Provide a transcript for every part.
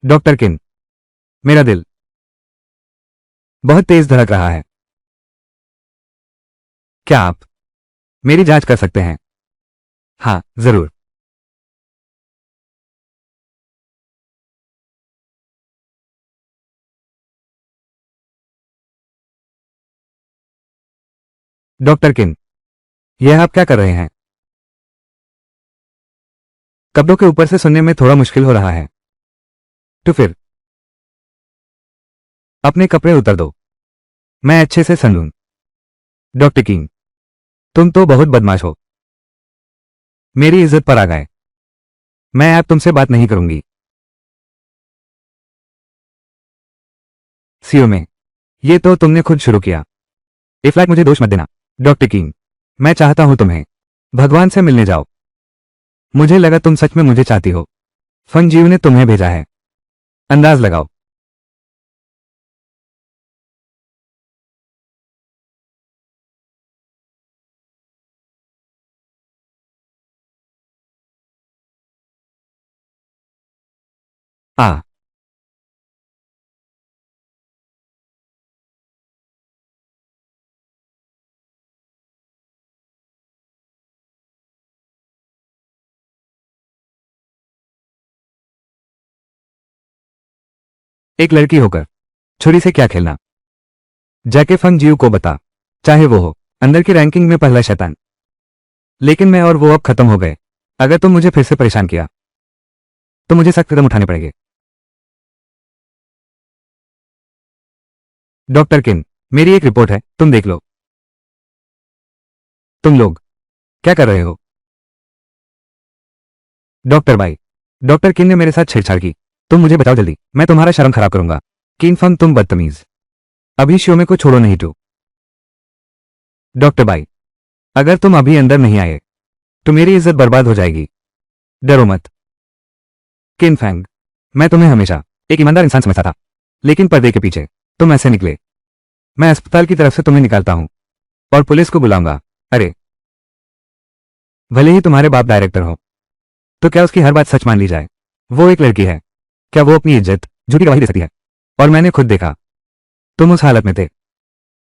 Doctor किन, मेरा दिल बहुत तेज धड़क रहा है। क्या आप मेरी जांच कर सकते हैं? हाँ, जरूर। डॉक्टर किन, यह आप क्या कर रहे हैं? कपड़ों के ऊपर से सुनने में थोड़ा मुश्किल हो रहा है। तो फिर अपने कपड़े उतर दो, मैं अच्छे से सुन लूं। डॉक्टर किंग, तुम तो बहुत बदमाश हो। मेरी इज्जत पर आ गए। मैं अब तुमसे बात नहीं करूंगी। सीओ में ये तो तुमने खुद शुरू किया। ए फ्लैट, मुझे दोष मत देना। डॉक्टर किंग, मैं चाहता हूं तुम्हें भगवान से मिलने जाओ। मुझे लगा तुम सच में मुझे चाहती हो। फंग जीव ने तुम्हें भेजा है। अंदाज लगाओ। आ एक लड़की होकर छुरी से क्या खेलना? जाके फंग जीव को बता, चाहे वो हो अंदर की रैंकिंग में पहला शैतान। लेकिन मैं और वो अब खत्म हो गए। अगर तुम मुझे फिर से परेशान किया तो मुझे सख्त कदम उठाने पड़ेंगे। डॉक्टर किन, मेरी एक रिपोर्ट है, तुम देख लो। तुम लोग क्या कर रहे हो? डॉक्टर बाई, डॉक्टर किन ने मेरे साथ छेड़छाड़ की। तुम मुझे बचाओ जल्दी, मैं तुम्हारा शर्म खराब करूंगा। किन फंग, तुम बदतमीज। अभी शो में को छोड़ो नहीं तो। डॉक्टर बाई, अगर तुम अभी अंदर नहीं आए तो मेरी इज्जत बर्बाद हो जाएगी। डरो मत। किन फैंग, मैं तुम्हें हमेशा एक ईमानदार इंसान समझता था, लेकिन पर्दे के पीछे तुम ऐसे निकले। मैं अस्पताल की तरफ से तुम्हें निकालता हूं और पुलिस को बुलाऊंगा। अरे, भले ही तुम्हारे बाप डायरेक्टर हो तो क्या उसकी हर बात सच मान ली जाए? वो एक लड़की है, क्या वो अपनी इज्जत झूठी गवाही दे सकती है? और मैंने खुद देखा, तुम उस हालत में थे,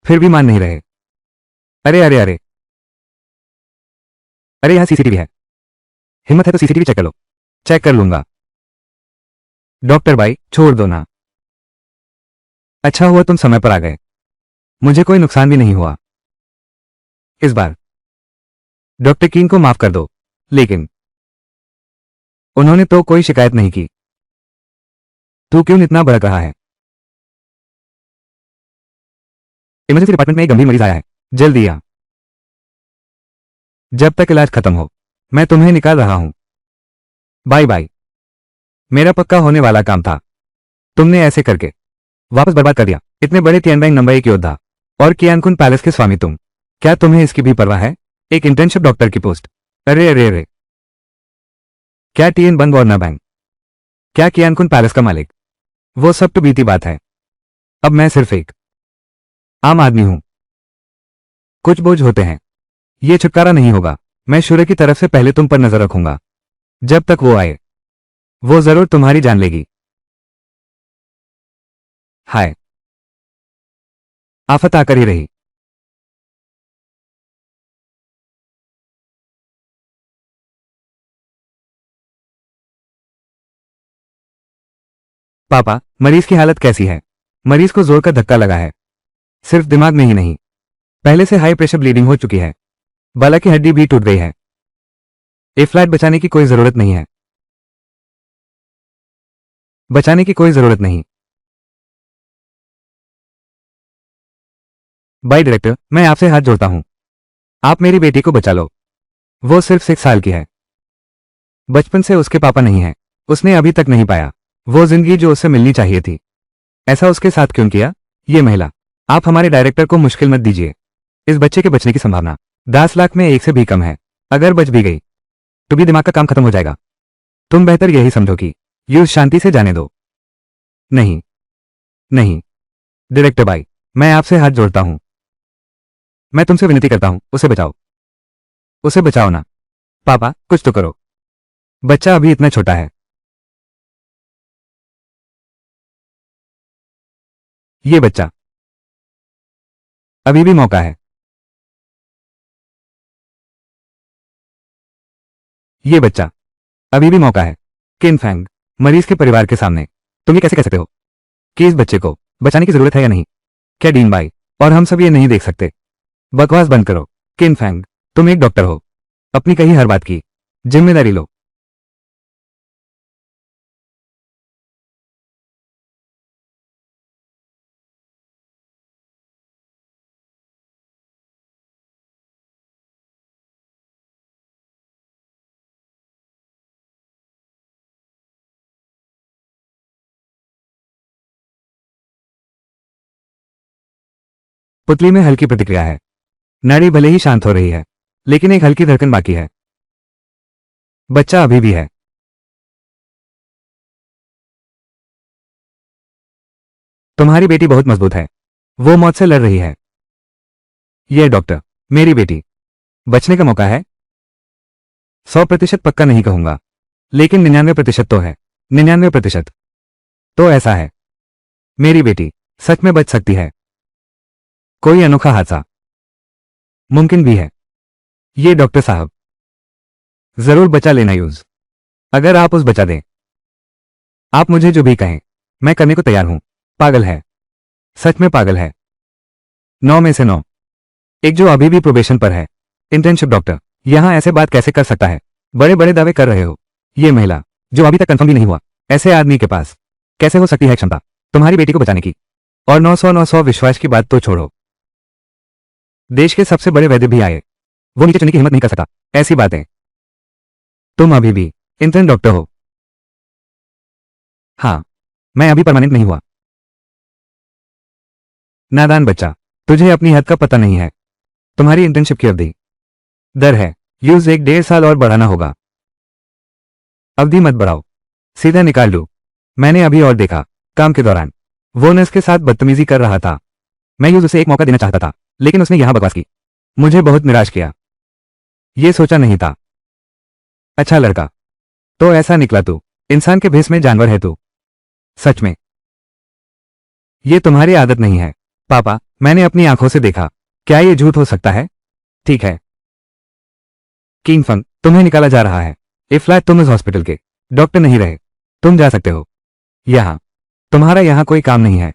फिर भी मान नहीं रहे। अरे अरे अरे, अरे यहाँ सीसीटीवी है। हिम्मत है तो सीसीटीवी चेक कर लो। चेक कर लूंगा। डॉक्टर भाई, छोड़ दो ना। अच्छा हुआ तुम समय पर आ गए, मुझे कोई नुकसान भी नहीं हुआ इस बार। डॉक्टर कीन को माफ कर दो, लेकिन उन्होंने तो कोई शिकायत नहीं की। तू क्यों इतना भड़क रहा है? इमरजेंसी डिपार्टमेंट में एक गंभीर मरीज आया है, जल्दी आ। जब तक इलाज खत्म हो मैं तुम्हें निकाल रहा हूं। Bye bye. मेरा पक्का होने वाला काम था, तुमने ऐसे करके वापस बर्बाद कर दिया। इतने बड़े तियानबैंग नंबर 1 योद्धा और कियानकुन पैलेस के स्वामी तुम, क्या तुम्हें इसकी भी परवाह है? एक इंटर्नशिप डॉक्टर की पोस्ट। अरे अरे अरे, क्या टीएन बंग और न बैंग, क्या कियानकुन पैलेस का मालिक? वो सब तो बीती बात है। अब मैं सिर्फ एक आम आदमी हूं। कुछ बोझ होते हैं, ये छुटकारा नहीं होगा। मैं शुरू की तरफ से पहले तुम पर नजर रखूंगा। जब तक वो आए वो जरूर तुम्हारी जान लेगी। हाय, आफत आकर ही रही। पापा, मरीज की हालत कैसी है? मरीज को जोर का धक्का लगा है, सिर्फ दिमाग में ही नहीं, पहले से हाई प्रेशर ब्लीडिंग हो चुकी है। बाला की हड्डी भी टूट गई है। ए फ्लैट, बचाने की कोई जरूरत नहीं है। बचाने की कोई जरूरत नहीं। बाय डायरेक्टर, मैं आपसे हाथ जोड़ता हूं, आप मेरी बेटी को बचा लो। वो सिर्फ 6 साल की है, बचपन से उसके पापा नहीं है, उसने अभी तक नहीं पाया वो जिंदगी जो उसे मिलनी चाहिए थी। ऐसा उसके साथ क्यों किया? ये महिला, आप हमारे डायरेक्टर को मुश्किल मत दीजिए। इस बच्चे के बचने की संभावना 10 लाख में 1 से भी कम है। अगर बच भी गई तो भी दिमाग का काम खत्म हो जाएगा। तुम बेहतर यही समझो कि यूज शांति से जाने दो। नहीं, नहीं, डायरेक्टर भाई, मैं आपसे हाथ जोड़ता हूं, मैं तुमसे विनती करता हूं, उसे बचाओ। उसे बचाओ ना। पापा, कुछ तो करो, बच्चा अभी इतना छोटा है। ये बच्चा, अभी भी मौका है। ये बच्चा, अभी भी मौका है। किन फैंग, मरीज के परिवार के सामने तुम ये कैसे कह सकते हो कि इस बच्चे को बचाने की जरूरत है या नहीं? क्या डीन बाई और हम सब ये नहीं देख सकते? बकवास बंद करो। किन फैंग, तुम एक डॉक्टर हो, अपनी कही हर बात की जिम्मेदारी लो। पुतली में हल्की प्रतिक्रिया है। नाड़ी भले ही शांत हो रही है, लेकिन एक हल्की धड़कन बाकी है। बच्चा अभी भी है। तुम्हारी बेटी बहुत मजबूत है, वो मौत से लड़ रही है। ये डॉक्टर, मेरी बेटी, बचने का मौका है। 100% पक्का नहीं कहूंगा, लेकिन 99% तो है। 99% तो ऐसा है। मेरी बेटी सच में बच सकती है। कोई अनोखा हादसा मुमकिन भी है। ये डॉक्टर साहब, जरूर बचा लेना यूज। अगर आप उस बचा दें, आप मुझे जो भी कहें मैं करने को तैयार हूं। पागल है, सच में पागल है। 9 में से 9। एक जो अभी भी प्रोबेशन पर है। इंटर्नशिप डॉक्टर यहां ऐसे बात कैसे कर सकता है? बड़े बड़े दावे कर रहे हो। ये महिला जो अभी तक कंफर्म भी नहीं हुआ, ऐसे आदमी के पास कैसे हो सकती है क्षमता तुम्हारी बेटी को बचाने की? और 900 विश्वास की बात तो छोड़ो, देश के सबसे बड़े वैद्य भी आए, वो नीचे चुनने की हिम्मत नहीं कर सकता। ऐसी बातें। तुम अभी भी इंटर्न डॉक्टर हो। हाँ, मैं अभी परमानेंट नहीं हुआ। नादान बच्चा, तुझे अपनी हद का पता नहीं है। तुम्हारी इंटर्नशिप की अवधि दर है यूज 1-1.5 साल और बढ़ाना होगा। अवधि मत बढ़ाओ, सीधा निकाल लो। मैंने अभी और देखा, काम के दौरान वो नर्स के साथ बदतमीजी कर रहा था। मैं यूज उसे एक मौका देना चाहता था, लेकिन उसने यहां बकवास की। मुझे बहुत निराश किया। ये सोचा नहीं था। अच्छा लड़का, तो ऐसा निकला तू इंसान के भेष में जानवर है तू। सच में ये तुम्हारी आदत नहीं है। पापा, मैंने अपनी आंखों से देखा। क्या ये झूठ हो सकता है? ठीक है किंग फंग, तुम्हें निकाला जा रहा है। इफ्लाट तुम इस हॉस्पिटल के डॉक्टर नहीं रहे। तुम जा सकते हो। यहां तुम्हारा यहां कोई काम नहीं है।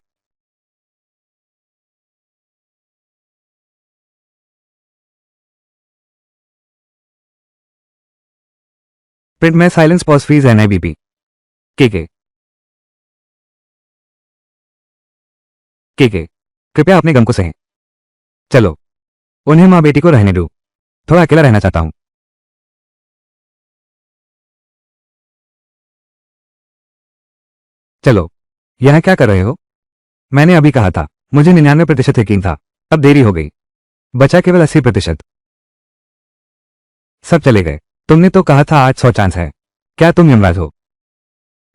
प्रिंट में साइलेंस पॉज फ्रीज एनआईबीपी के कृपया अपने गम को सहें। चलो, उन्हें माँ बेटी को रहने दो। थोड़ा अकेला रहना चाहता हूं। चलो, यहां क्या कर रहे हो? मैंने अभी कहा था मुझे 99% यकीन था। अब देरी हो गई। बचा केवल 80%। सब चले गए। तुमने तो कहा था आज 100 चांस है। क्या तुम यमराज हो?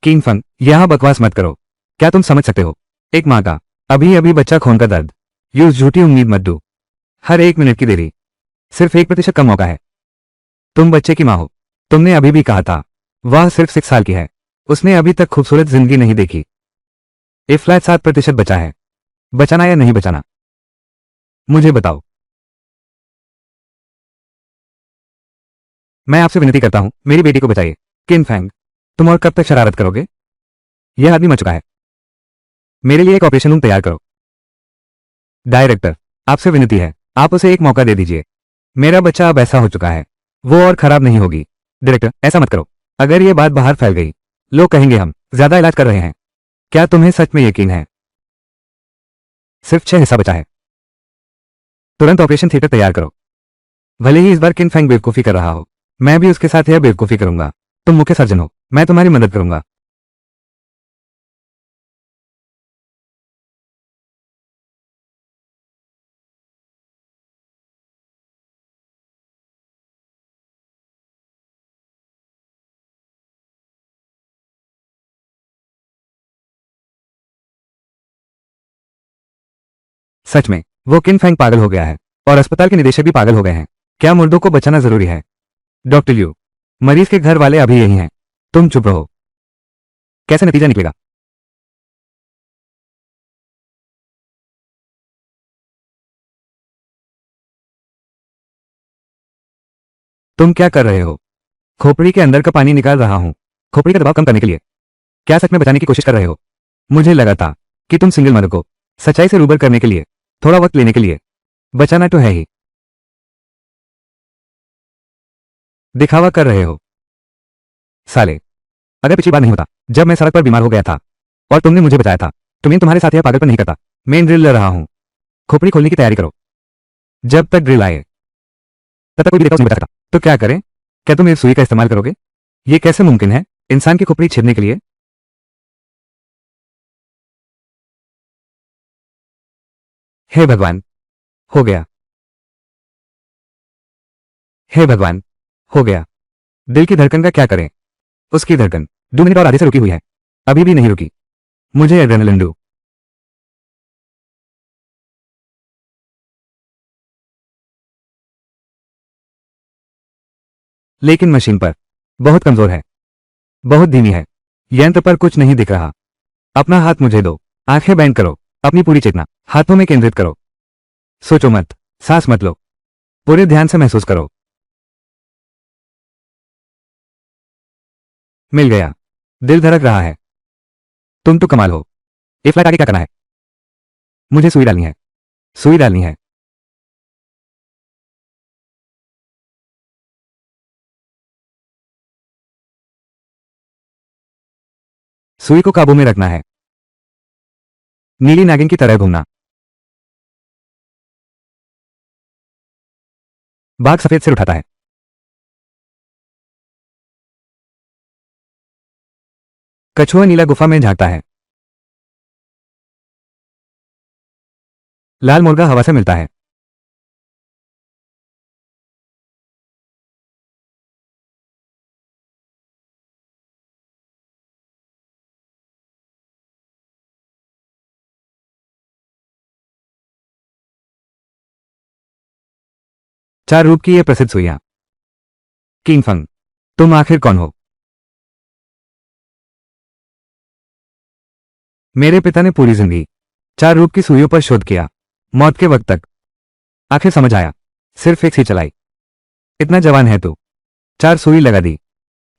किंग फंग, यहां बकवास मत करो। क्या तुम समझ सकते हो एक मां का अभी अभी बच्चा खोने का दर्द? यूज झूठी उम्मीद मत दो। हर 1 मिनट की देरी सिर्फ 1% कम मौका है। तुम बच्चे की मां हो। तुमने अभी भी कहा था वह सिर्फ 6 साल की है। उसने अभी तक खूबसूरत जिंदगी नहीं देखी। ए फ्लैट 7% बचा है। बचाना या नहीं बचाना, मुझे बताओ। मैं आपसे विनती करता हूं, मेरी बेटी को बचाइए। किन फैंग, तुम और कब तक शरारत करोगे? यह आदमी मर चुका है। मेरे लिए एक ऑपरेशन रूम तैयार करो। डायरेक्टर, आपसे विनती है, आप उसे एक मौका दे दीजिए। मेरा बच्चा अब ऐसा हो चुका है, वो और खराब नहीं होगी। डायरेक्टर, ऐसा मत करो। अगर ये बात बाहर फैल गई, लोग कहेंगे हम ज्यादा इलाज कर रहे हैं। क्या तुम्हें सच में यकीन है? सिर्फ 6 हिस्सा बचा है। तुरंत ऑपरेशन थिएटर तैयार करो। भले ही इस बार किन फैंग बेवकूफी कर रहा हो, मैं भी उसके साथ यह बेवकूफी करूंगा। तुम मुख्य सर्जन हो, मैं तुम्हारी मदद करूंगा। सच में वो किन फैंग पागल हो गया है, और अस्पताल के निदेशक भी पागल हो गए हैं। क्या मुर्दों को बचाना जरूरी है? डॉक्टर लियो, मरीज के घर वाले अभी यही हैं। तुम चुप रहो। कैसे नतीजा निकलेगा? तुम क्या कर रहे हो? खोपड़ी के अंदर का पानी निकाल रहा हूं, खोपड़ी का दबाव कम करने के लिए। क्या सच में बचाने की कोशिश कर रहे हो? मुझे लगा था कि तुम सिंगल मदर को सच्चाई से रूबर करने के लिए, थोड़ा वक्त लेने के लिए। बचाना तो है ही। दिखावा कर रहे हो साले। अगर पिछली बार नहीं होता जब मैं सड़क पर बीमार हो गया था और तुमने मुझे बचाया था, तो मैं तुम्हारे साथ यह पागलपन नहीं करता। मैं ड्रिल ले रहा हूं, खोपड़ी खोलने की तैयारी करो। जब तक ड्रिल आए तब तक कोई भी देखा उसे नहीं बचा सकता। तो क्या करें? क्या तुम इस सुई का इस्तेमाल करोगे? यह कैसे मुमकिन है इंसान की खोपड़ी छेदने के लिए? हे भगवान, हो गया। हे भगवान, हो गया। दिल की धड़कन का क्या करें? उसकी धड़कन 2 मिनट और आधे से रुकी हुई है, अभी भी नहीं रुकी। मुझे एड्रेनलिन दो। लेकिन मशीन पर बहुत कमजोर है, बहुत धीमी है। यंत्र पर कुछ नहीं दिख रहा। अपना हाथ मुझे दो। आंखें बैंड करो, अपनी पूरी चेतना हाथों में केंद्रित करो। सोचो मत, सांस मत लो, पूरे ध्यान से महसूस करो। मिल गया। दिल धड़क रहा है। तुम तो कमाल हो। ये फ्लाइट आगे क्या करना है? मुझे सुई डालनी है, सुई डालनी है। सुई को काबू में रखना है, नीली नागिन की तरह घूमना। बाघ सफेद सिर उठाता है। कछुआ नीला गुफा में झांकता है। लाल मुर्गा हवा से मिलता है। चार रूप की ये प्रसिद्ध सुइयां। किंगफंग, तुम आखिर कौन हो? मेरे पिता ने पूरी जिंदगी चार रूप की सुइयों पर शोध किया, मौत के वक्त तक। आखिर समझ आया, सिर्फ एक ही चलाई। इतना जवान है तू, चार सुई लगा दी।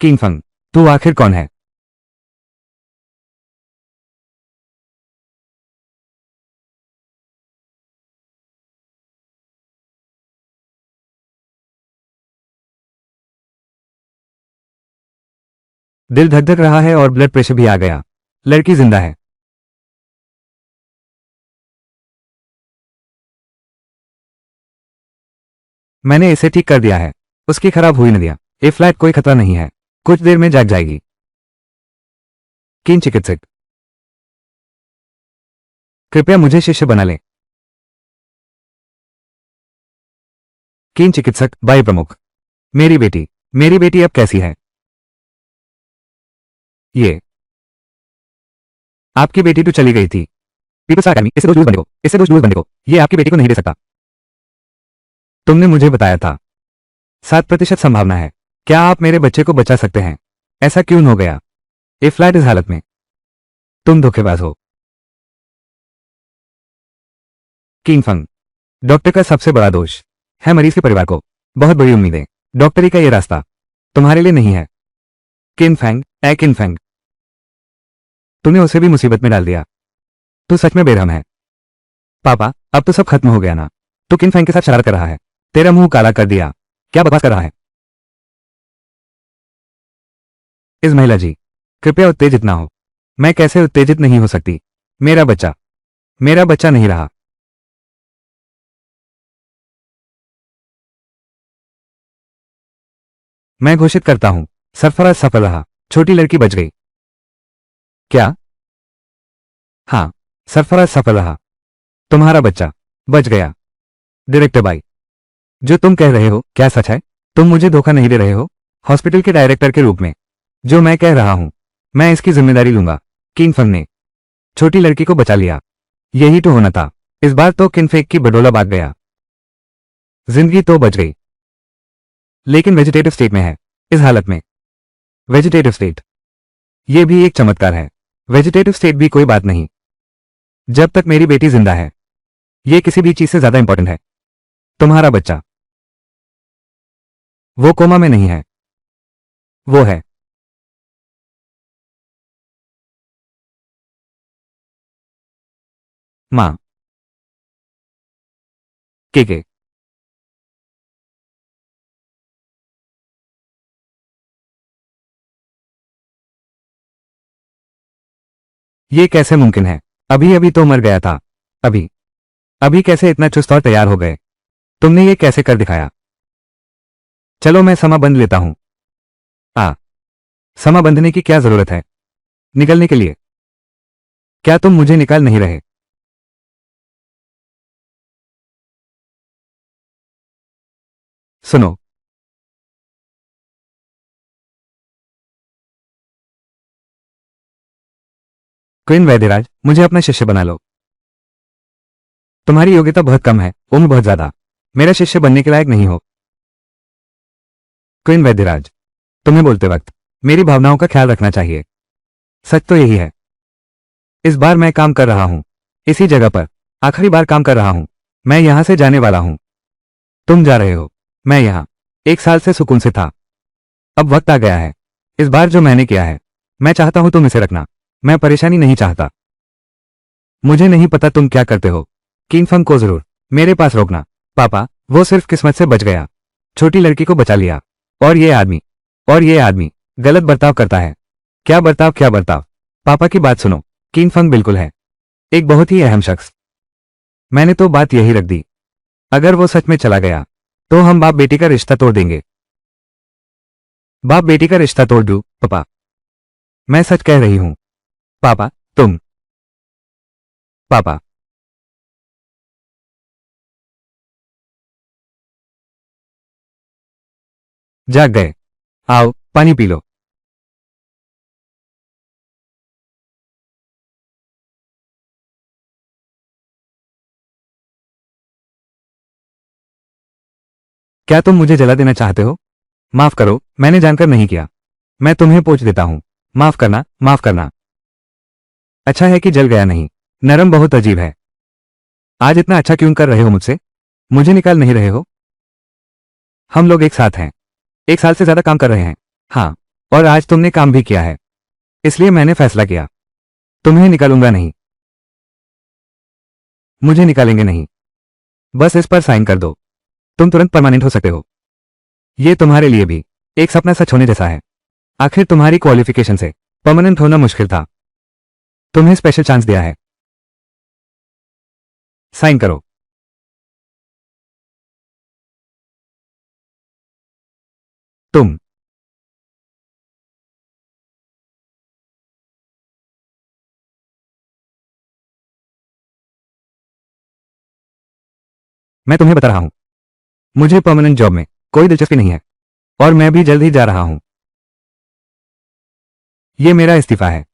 किंगफंग, तू आखिर कौन है? दिल धक धक रहा है और ब्लड प्रेशर भी आ गया। लड़की जिंदा है। मैंने इसे ठीक कर दिया है, उसकी खराब हुई नदियां। ये फ्लैट कोई खतरा नहीं है, कुछ देर में जाग जाएगी। किन चिकित्सक, कृपया मुझे शिष्य बना लें। किन चिकित्सक, बाई प्रमुख। मेरी बेटी अब कैसी है? ये आपकी बेटी तो चली गई थी। पीपल्स अकेडमी, इससे दो जूस बंदे को, इससे दो जूस बंदे को। ये आपकी बेटी को नहीं दे सकता। तुमने मुझे बताया था 7% संभावना है। क्या आप मेरे बच्चे को बचा सकते हैं? ऐसा क्यों हो गया? ये फ्लैट इस हालत में। तुम धोखेबाज हो। किंगफंग, डॉक्टर का सबसे बड़ा दोष है मरीज के परिवार को बहुत बड़ी उम्मीदें। डॉक्टरी का ये रास्ता तुम्हारे लिए नहीं है। किनफैंग, ए किनफैंग, तूने उसे भी मुसीबत में डाल दिया। तू सच में बेरहम है। पापा, अब तो सब खत्म हो गया ना? तू किनफैंग के साथ शरारत कर रहा है। तेरा मुंह काला कर दिया। क्या बकवास कर रहा है? इस महिला जी, कृपया उत्तेजित ना हो। मैं कैसे उत्तेजित नहीं हो सकती? मेरा बच्चा नहीं रहा। मैं घोषित करता हूं, सरफराज सफल रहा। छोटी लड़की बच गई। क्या? हाँ, सरफराज सफल रहा। तुम्हारा बच्चा बच गया। डायरेक्टर भाई, जो तुम कह रहे हो क्या सच है? तुम मुझे धोखा नहीं दे रहे हो? हॉस्पिटल के डायरेक्टर के रूप में जो मैं कह रहा हूं, मैं इसकी जिम्मेदारी लूंगा। किनफंग ने छोटी लड़की को बचा लिया। यही तो होना था। इस बार तो किनफेक की बडोला भाग गया। जिंदगी तो बच गई, लेकिन वेजिटेटिव स्टेट में है। इस हालत में वेजिटेटिव स्टेट, यह भी एक चमत्कार है। वेजिटेटिव स्टेट भी कोई बात नहीं, जब तक मेरी बेटी जिंदा है। यह किसी भी चीज से ज्यादा इंपॉर्टेंट है। तुम्हारा बच्चा वो कोमा में नहीं है। वो है। माँ। के। ये कैसे मुमकिन है? अभी अभी तो मर गया था। अभी अभी कैसे इतना चुस्त और तैयार हो गए? तुमने ये कैसे कर दिखाया? चलो मैं समा बंध लेता हूं। आ। समा बंधने की क्या जरूरत है? निकलने के लिए। क्या तुम मुझे निकाल नहीं रहे? सुनो। क्वीन वैद्यराज, मुझे अपना शिष्य बना लो। तुम्हारी योग्यता बहुत कम है, उम्र बहुत ज्यादा। मेरा शिष्य बनने के लायक नहीं हो। क्वीन वैद्यराज, तुम्हें बोलते वक्त मेरी भावनाओं का ख्याल रखना चाहिए। सच तो यही है। इस बार मैं काम कर रहा हूं, इसी जगह पर आखिरी बार काम कर रहा हूं। मैं यहां से जाने वाला हूं। तुम जा रहे हो। मैं यहां 1 साल से सुकून से था। अब वक्त आ गया है। इस बार जो मैंने किया है, मैं चाहता हूं तुम इसे रखना। मैं परेशानी नहीं चाहता। मुझे नहीं पता तुम क्या करते हो। किंगफंग को जरूर मेरे पास रोकना। पापा, वो सिर्फ किस्मत से बच गया। छोटी लड़की को बचा लिया। और ये आदमी गलत बर्ताव करता है। क्या बर्ताव, क्या बर्ताव? पापा की बात सुनो। किंगफंग बिल्कुल है एक बहुत ही अहम शख्स। मैंने तो बात यही रख दी। अगर वो सच में चला गया तो हम बाप बेटी का रिश्ता तोड़ देंगे। बाप बेटी का रिश्ता तोड़ दूं? पापा, मैं सच कह रही हूं। पापा, तुम। पापा। जाग गए? आओ पानी पी लो। क्या तुम मुझे जला देना चाहते हो? माफ करो, मैंने जानकर नहीं किया। मैं तुम्हें पोंछ देता हूं। माफ करना, माफ करना। अच्छा है कि जल गया नहीं। नरम बहुत अजीब है। आज इतना अच्छा क्यों कर रहे हो मुझसे? मुझे निकाल नहीं रहे हो? हम लोग एक साथ हैं। 1 साल से ज्यादा काम कर रहे हैं। हाँ। और आज तुमने काम भी किया है। इसलिए मैंने फैसला किया, तुम्हें निकालूंगा नहीं। मुझे निकालेंगे नहीं। बस इस पर साइन कर दो। तुम तुरंत परमानेंट हो सकते हो। ये तुम्हारे लिए भी एक सपना सच होने जैसा है। आखिर तुम्हारी क्वालिफिकेशन से परमानेंट होना मुश्किल था। तुम्हें स्पेशल चांस दिया है। साइन करो। तुम। मैं तुम्हें बता रहा हूं, मुझे परमानेंट जॉब में कोई दिलचस्पी नहीं है। और मैं भी जल्द ही जा रहा हूं। ये मेरा इस्तीफा है।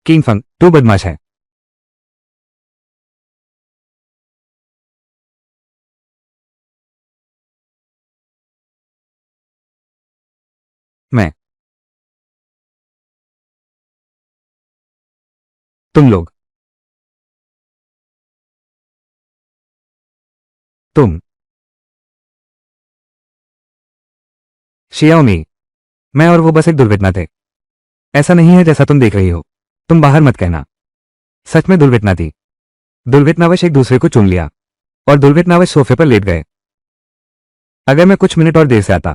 किंगफंग, तू बदमाश है। मैं। तुम लोग। तुम। शियाओमी। मैं और वो बस एक दुर्घटना थे। ऐसा नहीं है जैसा तुम देख रही हो। तुम बाहर मत कहना। सच में दुर्घटना थी। दुर्घटनावश एक दूसरे को चूम लिया और दुर्घटनावश सोफे पर लेट गए। अगर मैं कुछ मिनट और देर से आता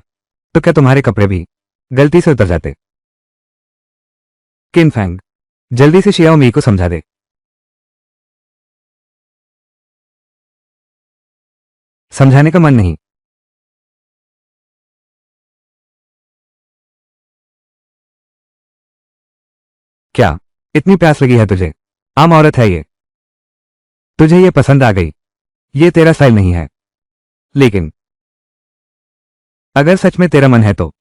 तो क्या तुम्हारे कपड़े भी गलती से उतर जाते? किनफैंग, जल्दी से शियाओमी को समझा दे। समझाने का मन नहीं। क्या इतनी प्यास लगी है तुझे? आम औरत है ये। तुझे ये पसंद आ गई। ये तेरा स्टाइल नहीं है। लेकिन अगर सच में तेरा मन है तो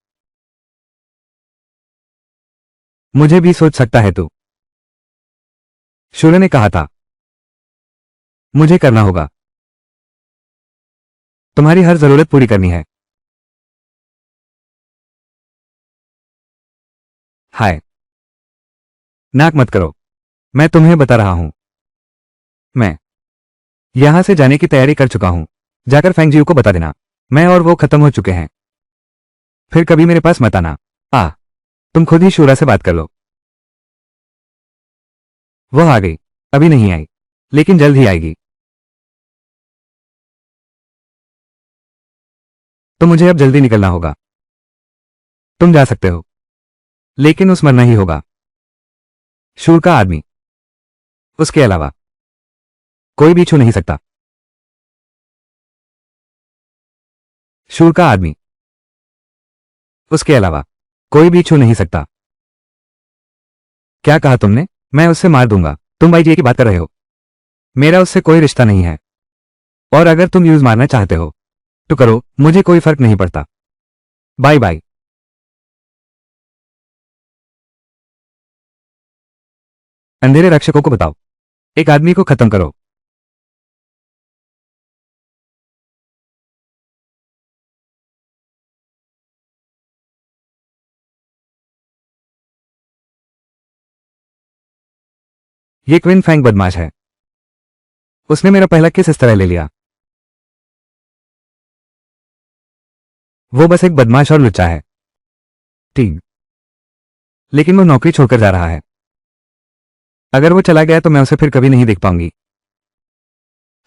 मुझे भी सोच सकता है तू। शूर्य ने कहा था, मुझे करना होगा। तुम्हारी हर जरूरत पूरी करनी है। हाय। नाक मत करो। मैं तुम्हें बता रहा हूं। मैं यहां से जाने की तैयारी कर चुका हूं। जाकर फेंगजियो को बता देना। मैं और वो खत्म हो चुके हैं। फिर कभी मेरे पास मत आना। आ, तुम खुद ही शूरा से बात कर लो। वह आ गई। अभी नहीं आई, लेकिन जल्द ही आएगी। तो मुझे अब जल्दी निकलना होगा। तुम जा सकते हो, लेकिन उस मरना ही होगा। शूर का आदमी। उसके अलावा कोई भी छू नहीं सकता। शूर का आदमी। उसके अलावा कोई भी छू नहीं सकता। क्या कहा तुमने? मैं उससे मार दूंगा। तुम भाई जी की बात कर रहे हो? मेरा उससे कोई रिश्ता नहीं है। और अगर तुम यूज मारना चाहते हो तो करो, मुझे कोई फर्क नहीं पड़ता। Bye bye. अंधेरे रक्षकों को बताओ, एक आदमी को खत्म करो। ये क्विन फैंग बदमाश है। उसने मेरा पहला किस इस तरह ले लिया। वो बस एक बदमाश और लुच्चा है। ठीक, लेकिन वो नौकरी छोड़कर जा रहा है। अगर वो चला गया तो मैं उसे फिर कभी नहीं देख पाऊंगी।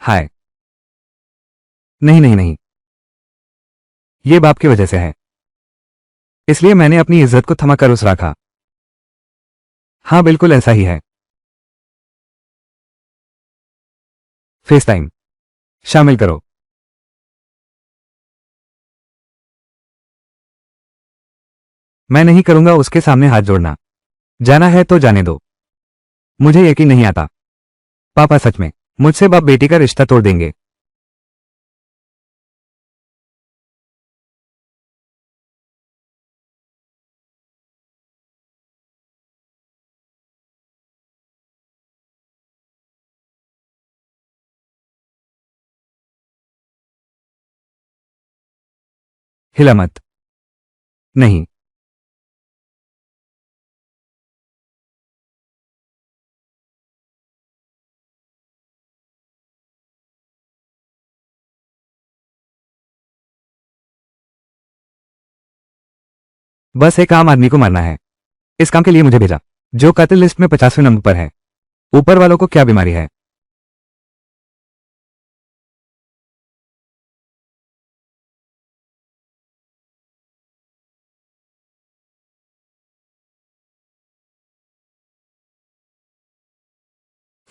हाय। नहीं नहीं नहीं, ये बाप की वजह से है। इसलिए मैंने अपनी इज्जत को थमा कर उस रखा। हाँ बिल्कुल ऐसा ही है। फेस टाइम शामिल करो। मैं नहीं करूंगा उसके सामने हाथ जोड़ना। जाना है तो जाने दो। मुझे यकीन नहीं आता। पापा सच में मुझसे बाप बेटी का रिश्ता तोड़ देंगे। हिला मत। नहीं। बस एक आम आदमी को मारना है। इस काम के लिए मुझे भेजा, जो कातिल लिस्ट में 50वें नंबर पर है। ऊपर वालों को क्या बीमारी है?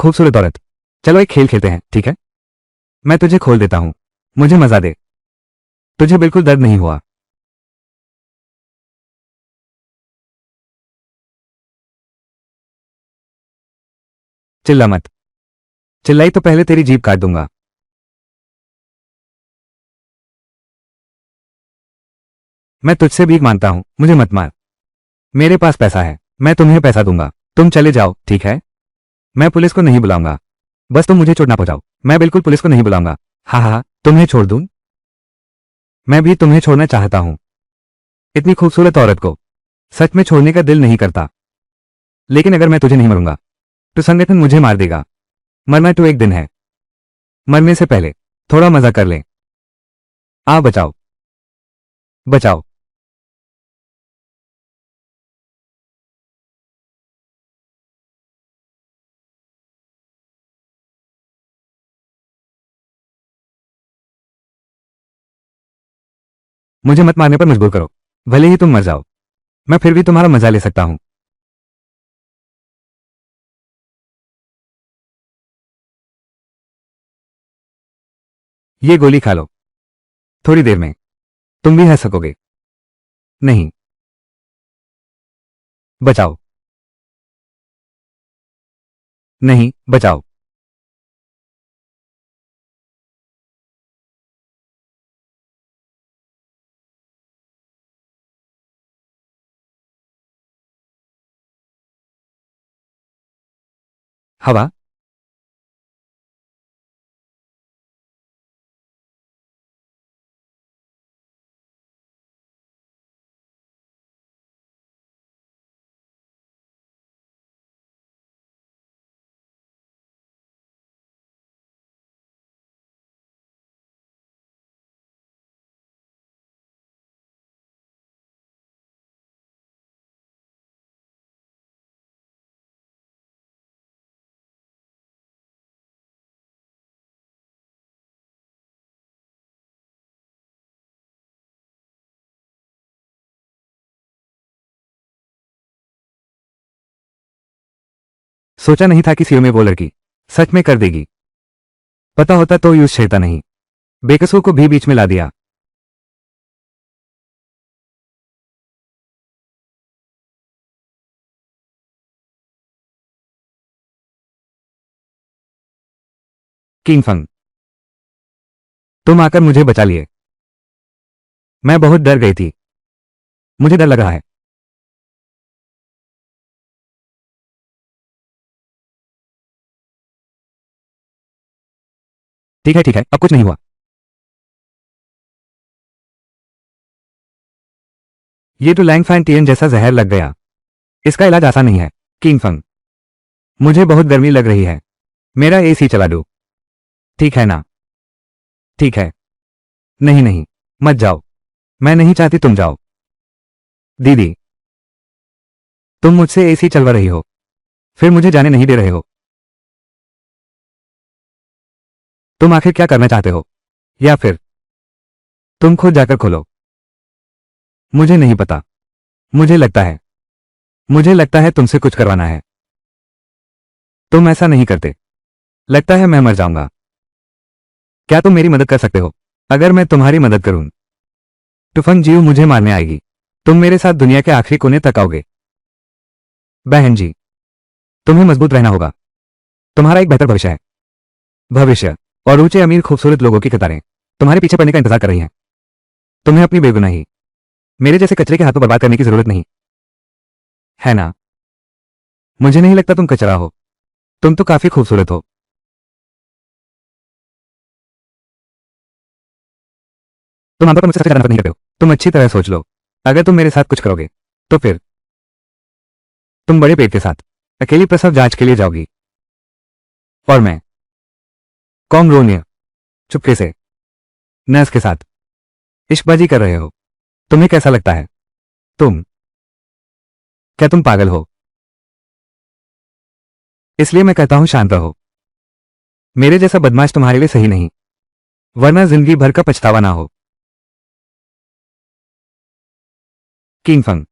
खूबसूरत औरत। चलो एक खेल खेलते हैं, ठीक है? मैं तुझे खोल देता हूं। मुझे मजा दे। तुझे बिल्कुल दर्द नहीं हुआ। चिल्ला मत। चिल्लाई तो पहले तेरी जीभ काट दूंगा। मैं तुझसे भीख मांगता हूं, मुझे मत मार। मेरे पास पैसा है, मैं तुम्हें पैसा दूंगा। तुम चले जाओ, ठीक है? मैं पुलिस को नहीं बुलाऊंगा। बस तुम मुझे चोट ना पहुंचाओ। मैं बिल्कुल पुलिस को नहीं बुलाऊंगा। हाँ हाँ हाँ, तुम्हें छोड़ दूं? मैं भी तुम्हें छोड़ना चाहता हूं। इतनी खूबसूरत औरत को सच में छोड़ने का दिल नहीं करता। लेकिन अगर मैं तुझे नहीं मरूंगा तो संगठन मुझे मार देगा। मरना तो एक दिन है। मरने से पहले थोड़ा मजा कर ले। आ बचाओ। बचाओ। मुझे मत मारने पर मजबूर करो। भले ही तुम मर जाओ, मैं फिर भी तुम्हारा मजा ले सकता हूं। ये गोली खा लो। थोड़ी देर में तुम भी हंस सकोगे। नहीं। बचाओ। नहीं बचाओ। हवा। सोचा नहीं था कि सीओ में वो लड़की सच में कर देगी। पता होता तो यूज छेड़ता नहीं, बेकसूर को भी बीच में ला दिया। किंगफंग, तुम आकर मुझे बचा लिए। मैं बहुत डर गई थी। मुझे डर लग रहा है। ठीक है, अब कुछ नहीं हुआ। ये तो लैंगफैंटियन जैसा जहर लग गया। इसका इलाज आसान नहीं है। किंगफंग, मुझे बहुत गर्मी लग रही है। मेरा एसी चला दो। ठीक है ना? ठीक है। नहीं नहीं, मत जाओ। मैं नहीं चाहती तुम जाओ। दीदी, तुम मुझसे एसी चलवा रही हो, फिर मुझे जाने नहीं दे रहे हो। तुम आखिर क्या करना चाहते हो? या फिर तुम खुद जाकर खोलो। मुझे नहीं पता। मुझे लगता है तुमसे कुछ करवाना है। तुम ऐसा नहीं करते। लगता है मैं मर जाऊंगा। क्या तुम मेरी मदद कर सकते हो? अगर मैं तुम्हारी मदद करूं तो फंग जीव मुझे मारने आएगी। तुम मेरे साथ दुनिया के आखिरी कोने तक आओगे। बहन जी, तुम्हें मजबूत रहना होगा। तुम्हारा एक बेहतर भविष्य है। भविष्य और ऊंचे अमीर खूबसूरत लोगों की कतारें तुम्हारे पीछे पड़ने का इंतजार कर रही हैं। तुम्हें अपनी बेगुनाही मेरे जैसे कचरे के हाथों बर्बाद करने की जरूरत नहीं है ना? मुझे नहीं लगता तुम कचरा हो। तुम तो काफी खूबसूरत हो। तुम आमतौर पर मुझसे सबसे ज्यादा नफरत नहीं करते हो। तुम अच्छी तरह सोच लो। अगर तुम मेरे साथ कुछ करोगे तो फिर तुम बड़े पेट के साथ अकेली प्रसव जांच के लिए जाओगी। और मैं कॉमरोनिया चुपके से नर्स के साथ इश्कबाजी कर रहे हो। तुम्हें कैसा लगता है? तुम क्या तुम पागल हो? इसलिए मैं कहता हूं शांत रहो। मेरे जैसा बदमाश तुम्हारे लिए सही नहीं, वरना जिंदगी भर का पछतावा ना हो। किंगफंग,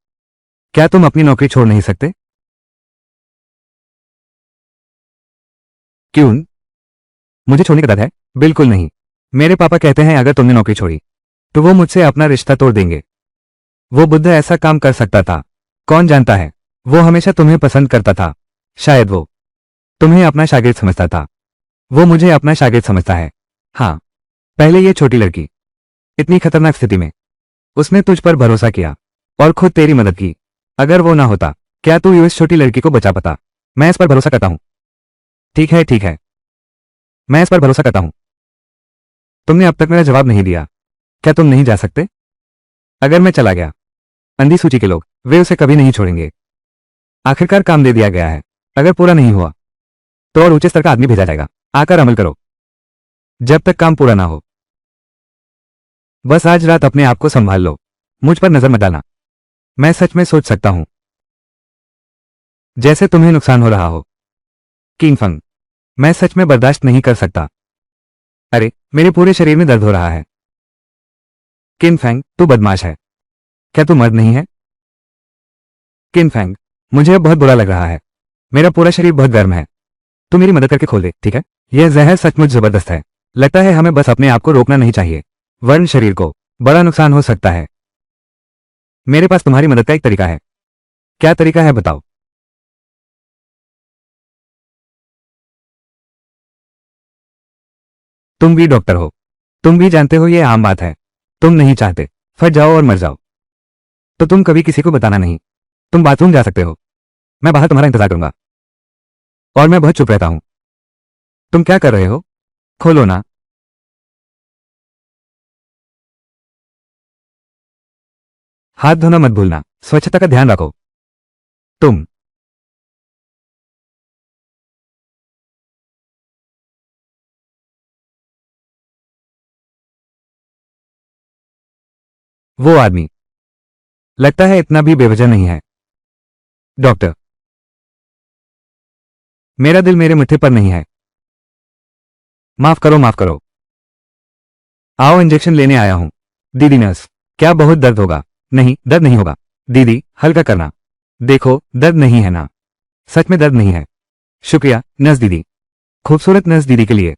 क्या तुम अपनी नौकरी छोड़ नहीं सकते? क्यों? मुझे छोड़ने का डर है? बिल्कुल नहीं। मेरे पापा कहते हैं अगर तुमने नौकरी छोड़ी तो वो मुझसे अपना रिश्ता तोड़ देंगे। वो बुद्ध ऐसा काम कर सकता था। कौन जानता है, वो हमेशा तुम्हें पसंद करता था। शायद वो तुम्हें अपना शागिर्द समझता था। वो मुझे अपना शागिर्द समझता है। हाँ, पहले ये छोटी लड़की इतनी खतरनाक स्थिति में उसने तुझ पर भरोसा किया और खुद तेरी मदद की। अगर वो ना होता, क्या तू इस छोटी लड़की को बचा पाता? मैं इस पर भरोसा करता हूं। ठीक है, मैं इस पर भरोसा करता हूं। तुमने अब तक मेरा जवाब नहीं दिया। क्या तुम नहीं जा सकते? अगर मैं चला गया, अंधी सूची के लोग वे उसे कभी नहीं छोड़ेंगे। आखिरकार काम दे दिया गया है। अगर पूरा नहीं हुआ तो और ऊंचे स्तर का आदमी भेजा जाएगा। आकर अमल करो जब तक काम पूरा ना हो। बस आज रात अपने आप को संभाल लो। मुझ पर नजर मत डालना। मैं सच में सोच सकता हूं जैसे तुम्हें नुकसान हो रहा हो। किंगफंग, मैं सच में बर्दाश्त नहीं कर सकता। अरे, मेरे पूरे शरीर में दर्द हो रहा है। किंगफैंग, तू बदमाश है। क्या तू मर्द नहीं है? किंगफैंग, मुझे अब बहुत बुरा लग रहा है। मेरा पूरा शरीर बहुत गर्म है। तू मेरी मदद करके खोल दे, ठीक है? यह जहर सचमुच जबरदस्त है। लगता है हमें बस अपने आप को रोकना नहीं चाहिए, वरन शरीर को बड़ा नुकसान हो सकता है। मेरे पास तुम्हारी मदद का एक तरीका है। क्या तरीका है बताओ? तुम भी डॉक्टर हो। तुम भी जानते हो ये आम बात है। तुम नहीं चाहते फट जाओ और मर जाओ तो तुम कभी किसी को बताना नहीं। तुम बाथरूम जा सकते हो। मैं बाहर तुम्हारा इंतजार करूंगा। और मैं बहुत चुप रहता हूं। तुम क्या कर रहे हो? खोलो ना। हाथ धोना मत भूलना। स्वच्छता का ध्यान रखो। तुम वो आदमी लगता है इतना भी बेवजह नहीं है। डॉक्टर, मेरा दिल मेरे मुट्ठी पर नहीं है। माफ करो, माफ करो। आओ, इंजेक्शन लेने आया हूं। दीदी नर्स, क्या बहुत दर्द होगा? नहीं, दर्द नहीं होगा। दीदी, हल्का करना। देखो, दर्द नहीं है ना? सच में दर्द नहीं है। शुक्रिया नर्स दीदी, खूबसूरत नर्स दीदी के लिए।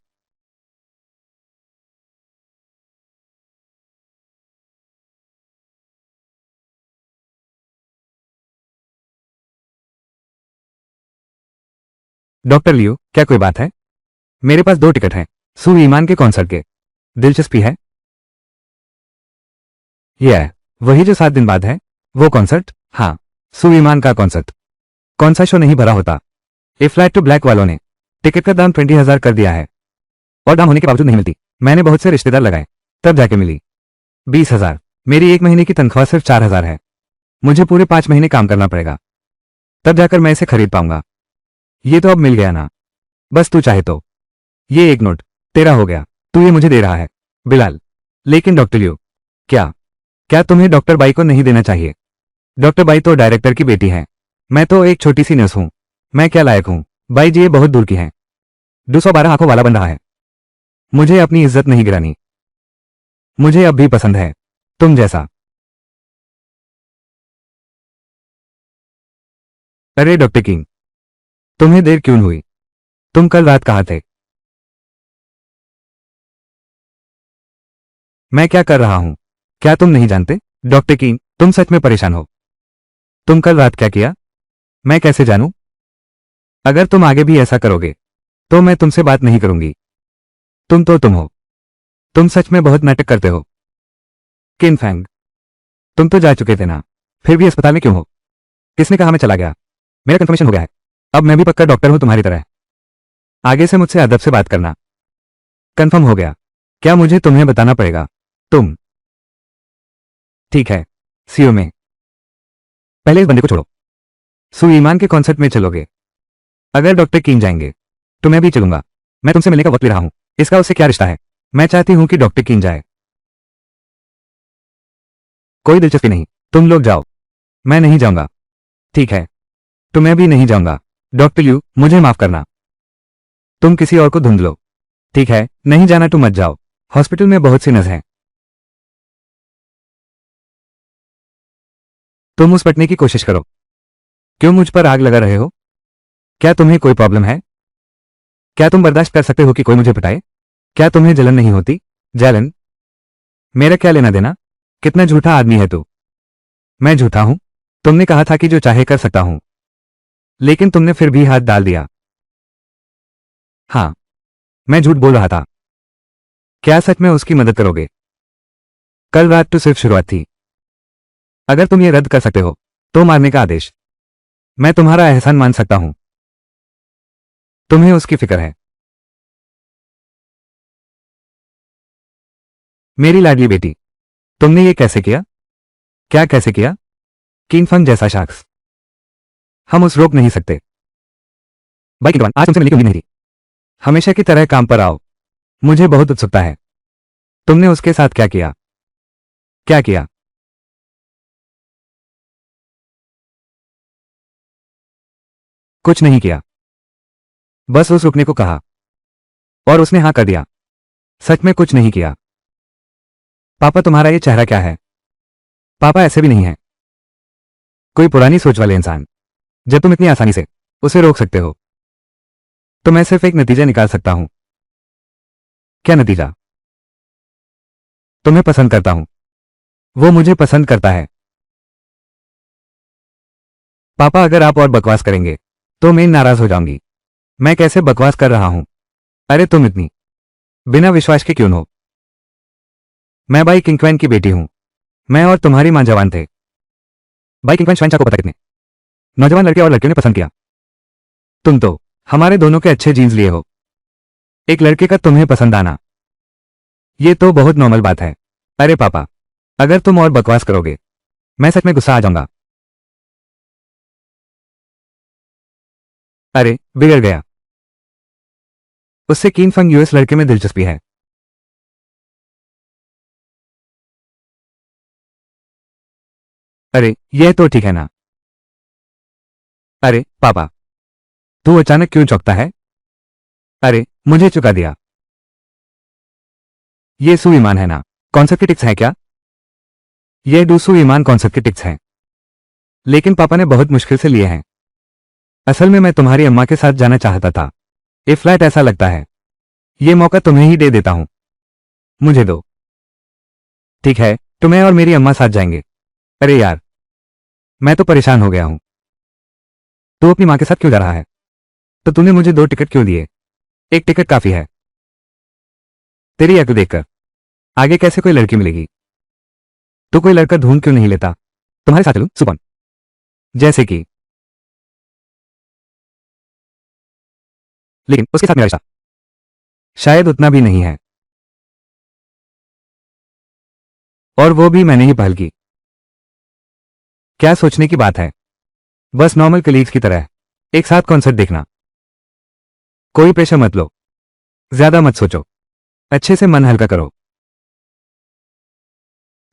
डॉक्टर लियो, क्या कोई बात है? मेरे पास 2 टिकट हैं सू ईमान के कॉन्सर्ट के। दिलचस्पी है? यह है वही जो 7 दिन बाद है। वो कॉन्सर्ट? हाँ, सू ईमान का कॉन्सर्ट। कौन सा शो नहीं भरा होता? ए फ्लैट टू ब्लैक वालों ने टिकट का दाम 20,000 कर दिया है और दाम होने के बावजूद नहीं मिलती। मैंने बहुत से रिश्तेदार लगाए, तब जाके मिली। 20,000। मेरी 1 महीने की तनख्वाह सिर्फ 4,000 है। मुझे पूरे 5 महीने काम करना पड़ेगा, तब जाकर मैं इसे खरीद पाऊंगा। ये तो अब मिल गया ना, बस तू चाहे तो। ये 1 नोट तेरा हो गया, तू ये मुझे दे रहा है। बिलाल, लेकिन डॉक्टर लियो, क्या क्या तुम्हें डॉक्टर बाई को नहीं देना चाहिए? डॉक्टर बाई तो डायरेक्टर की बेटी है, मैं तो एक छोटी सी नर्स हूं। मैं क्या लायक हूं? बाई जी ये बहुत दूर की हैं। 212 आंखों वाला बन रहा है। मुझे अपनी इज्जत नहीं गिरानी। मुझे अब भी पसंद है, तुम जैसा। अरे डॉक्टर किंग, तुम्हें देर क्यों हुई? तुम कल रात कहाँ थे? मैं क्या कर रहा हूं, क्या तुम नहीं जानते? डॉक्टर किंग, तुम सच में परेशान हो। तुम कल रात क्या किया? मैं कैसे जानूं? अगर तुम आगे भी ऐसा करोगे तो मैं तुमसे बात नहीं करूंगी। तुम हो। तुम सच में बहुत नाटक करते हो। किन फैंग, तुम तो जा चुके थे ना, फिर भी अस्पताल में क्यों हो? किसने कहा मैं चला गया? मेरा कंफर्मेशन हो गया है, अब मैं भी पक्का डॉक्टर हूं तुम्हारी तरह। आगे से मुझसे अदब से बात करना। कंफर्म हो गया? क्या मुझे तुम्हें बताना पड़ेगा? तुम ठीक है, सीओ में। पहले इस बंदे को छोड़ो। सू ईमान के कॉन्सर्ट में चलोगे? अगर डॉक्टर किंग जाएंगे तो मैं भी चलूंगा। मैं तुमसे मिलने का वक्त ले रहा हूं, इसका उससे क्या रिश्ता है? मैं चाहती हूं कि डॉक्टर किंग जाए। कोई दिलचस्पी नहीं, तुम लोग जाओ। मैं नहीं जाऊंगा। ठीक है, तो मैं भी नहीं जाऊंगा। डॉक्टर यू, मुझे माफ करना। तुम किसी और को ढूंढ लो। ठीक है, नहीं जाना तो मत जाओ। हॉस्पिटल में बहुत सी नर्स हैं। तुम उस पटने की कोशिश करो। क्यों मुझ पर आग लगा रहे हो? क्या तुम्हें कोई प्रॉब्लम है? क्या तुम बर्दाश्त कर सकते हो कि कोई मुझे पटाए? क्या तुम्हें जलन नहीं होती? जलन? मेरा क्या लेना देना? कितना झूठा आदमी है तू। मैं झूठा हूं? तुमने कहा था कि जो चाहे कर सकता हूं, लेकिन तुमने फिर भी हाथ डाल दिया। हाँ, मैं झूठ बोल रहा था। क्या सच में उसकी मदद करोगे? कल रात तो सिर्फ शुरुआत थी। अगर तुम ये रद्द कर सकते हो तो मारने का आदेश। मैं तुम्हारा एहसान मान सकता हूं। तुम्हें उसकी फिक्र है। मेरी लाडली बेटी, तुमने ये कैसे किया? क्या कैसे किया? किंगफंग जैसा शख्स, हम उस रोक नहीं सकते। भाई किंगवान, आज तुमसे मिलने की उम्मीद नहीं थी। हमेशा की तरह काम पर आओ। मुझे बहुत उत्सुकता है। तुमने उसके साथ क्या किया? क्या किया? कुछ नहीं किया, बस उस रुकने को कहा और उसने हाँ कर दिया। सच में कुछ नहीं किया। पापा, तुम्हारा ये चेहरा क्या है? पापा ऐसे भी नहीं है। कोई पुरानी सोच वाले इंसान। जब तुम इतनी आसानी से उसे रोक सकते हो तो मैं सिर्फ एक नतीजा निकाल सकता हूं। क्या नतीजा? तुम्हें पसंद करता हूं। वो मुझे पसंद करता है। पापा, अगर आप और बकवास करेंगे तो मैं नाराज हो जाऊंगी। मैं कैसे बकवास कर रहा हूं? अरे तुम इतनी बिना विश्वास के क्यों हो? मैं बाई किंगक्वैन की बेटी हूं। मैं और तुम्हारी मां जवान थे। बाई किंगक्वैन श्वानचा को पता कितने नौजवान लड़के और लड़कियों ने पसंद किया। तुम तो हमारे दोनों के अच्छे जीन्स लिए हो। एक लड़के का तुम्हें पसंद आना, ये तो बहुत नॉर्मल बात है। अरे पापा, अगर तुम और बकवास करोगे मैं सच में गुस्सा आ जाऊंगा। अरे बिगड़ गया। उससे किंगफंग यूएस लड़के में दिलचस्पी है। अरे यह तो ठीक है ना। अरे पापा, तू अचानक क्यों चौंकता है? अरे मुझे चुका दिया। ये सू ईमान है ना? कॉन्सेप्ट की टिक्स है क्या? ये डू सू ईमान कॉन्सेप्ट की टिक्स हैं, लेकिन पापा ने बहुत मुश्किल से लिए हैं। असल में मैं तुम्हारी अम्मा के साथ जाना चाहता था। ये फ्लैट ऐसा लगता है ये मौका तुम्हें ही दे देता हूं। मुझे दो। ठीक है, तुम्हें और मेरी अम्मा साथ जाएंगे। अरे यार, मैं तो परेशान हो गया हूं। तू अपनी माँ के साथ क्यों जा रहा है? तो तूने मुझे 2 टिकट क्यों दिए? एक टिकट काफी है। तेरी अक्ल देखकर आगे कैसे कोई लड़की मिलेगी? तू कोई लड़का ढूंढ क्यों नहीं लेता? तुम्हारे साथ चलूं सुपन? जैसे कि? लेकिन उसके साथ मेरा रिश्ता शायद उतना भी नहीं है, और वो भी मैंने ही पहल की। क्या सोचने की बात है? बस नॉर्मल कलीग्स की तरह एक साथ कॉन्सर्ट देखना। कोई प्रेशर मत लो, ज्यादा मत सोचो, अच्छे से मन हल्का करो।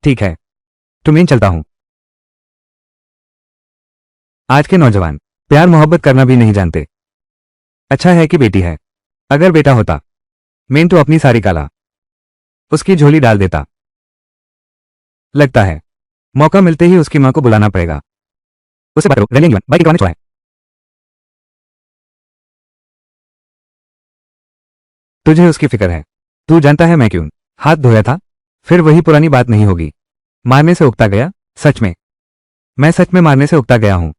ठीक है, तुम्हें चलता हूं। आज के नौजवान प्यार मोहब्बत करना भी नहीं जानते। अच्छा है कि बेटी है, अगर बेटा होता मैं तो अपनी सारी काला उसकी झोली डाल देता। लगता है मौका मिलते ही उसकी मां को बुलाना पड़ेगा। उसे बात करो, रंगीन जीवन बाइक निकलवाने छोड़ा है। तुझे उसकी फिक्र है। तू जानता है मैं क्यों हाथ धोया था? फिर वही पुरानी बात नहीं होगी। मारने से उकता गया। सच में, मैं सच में मारने से उकता गया हूं।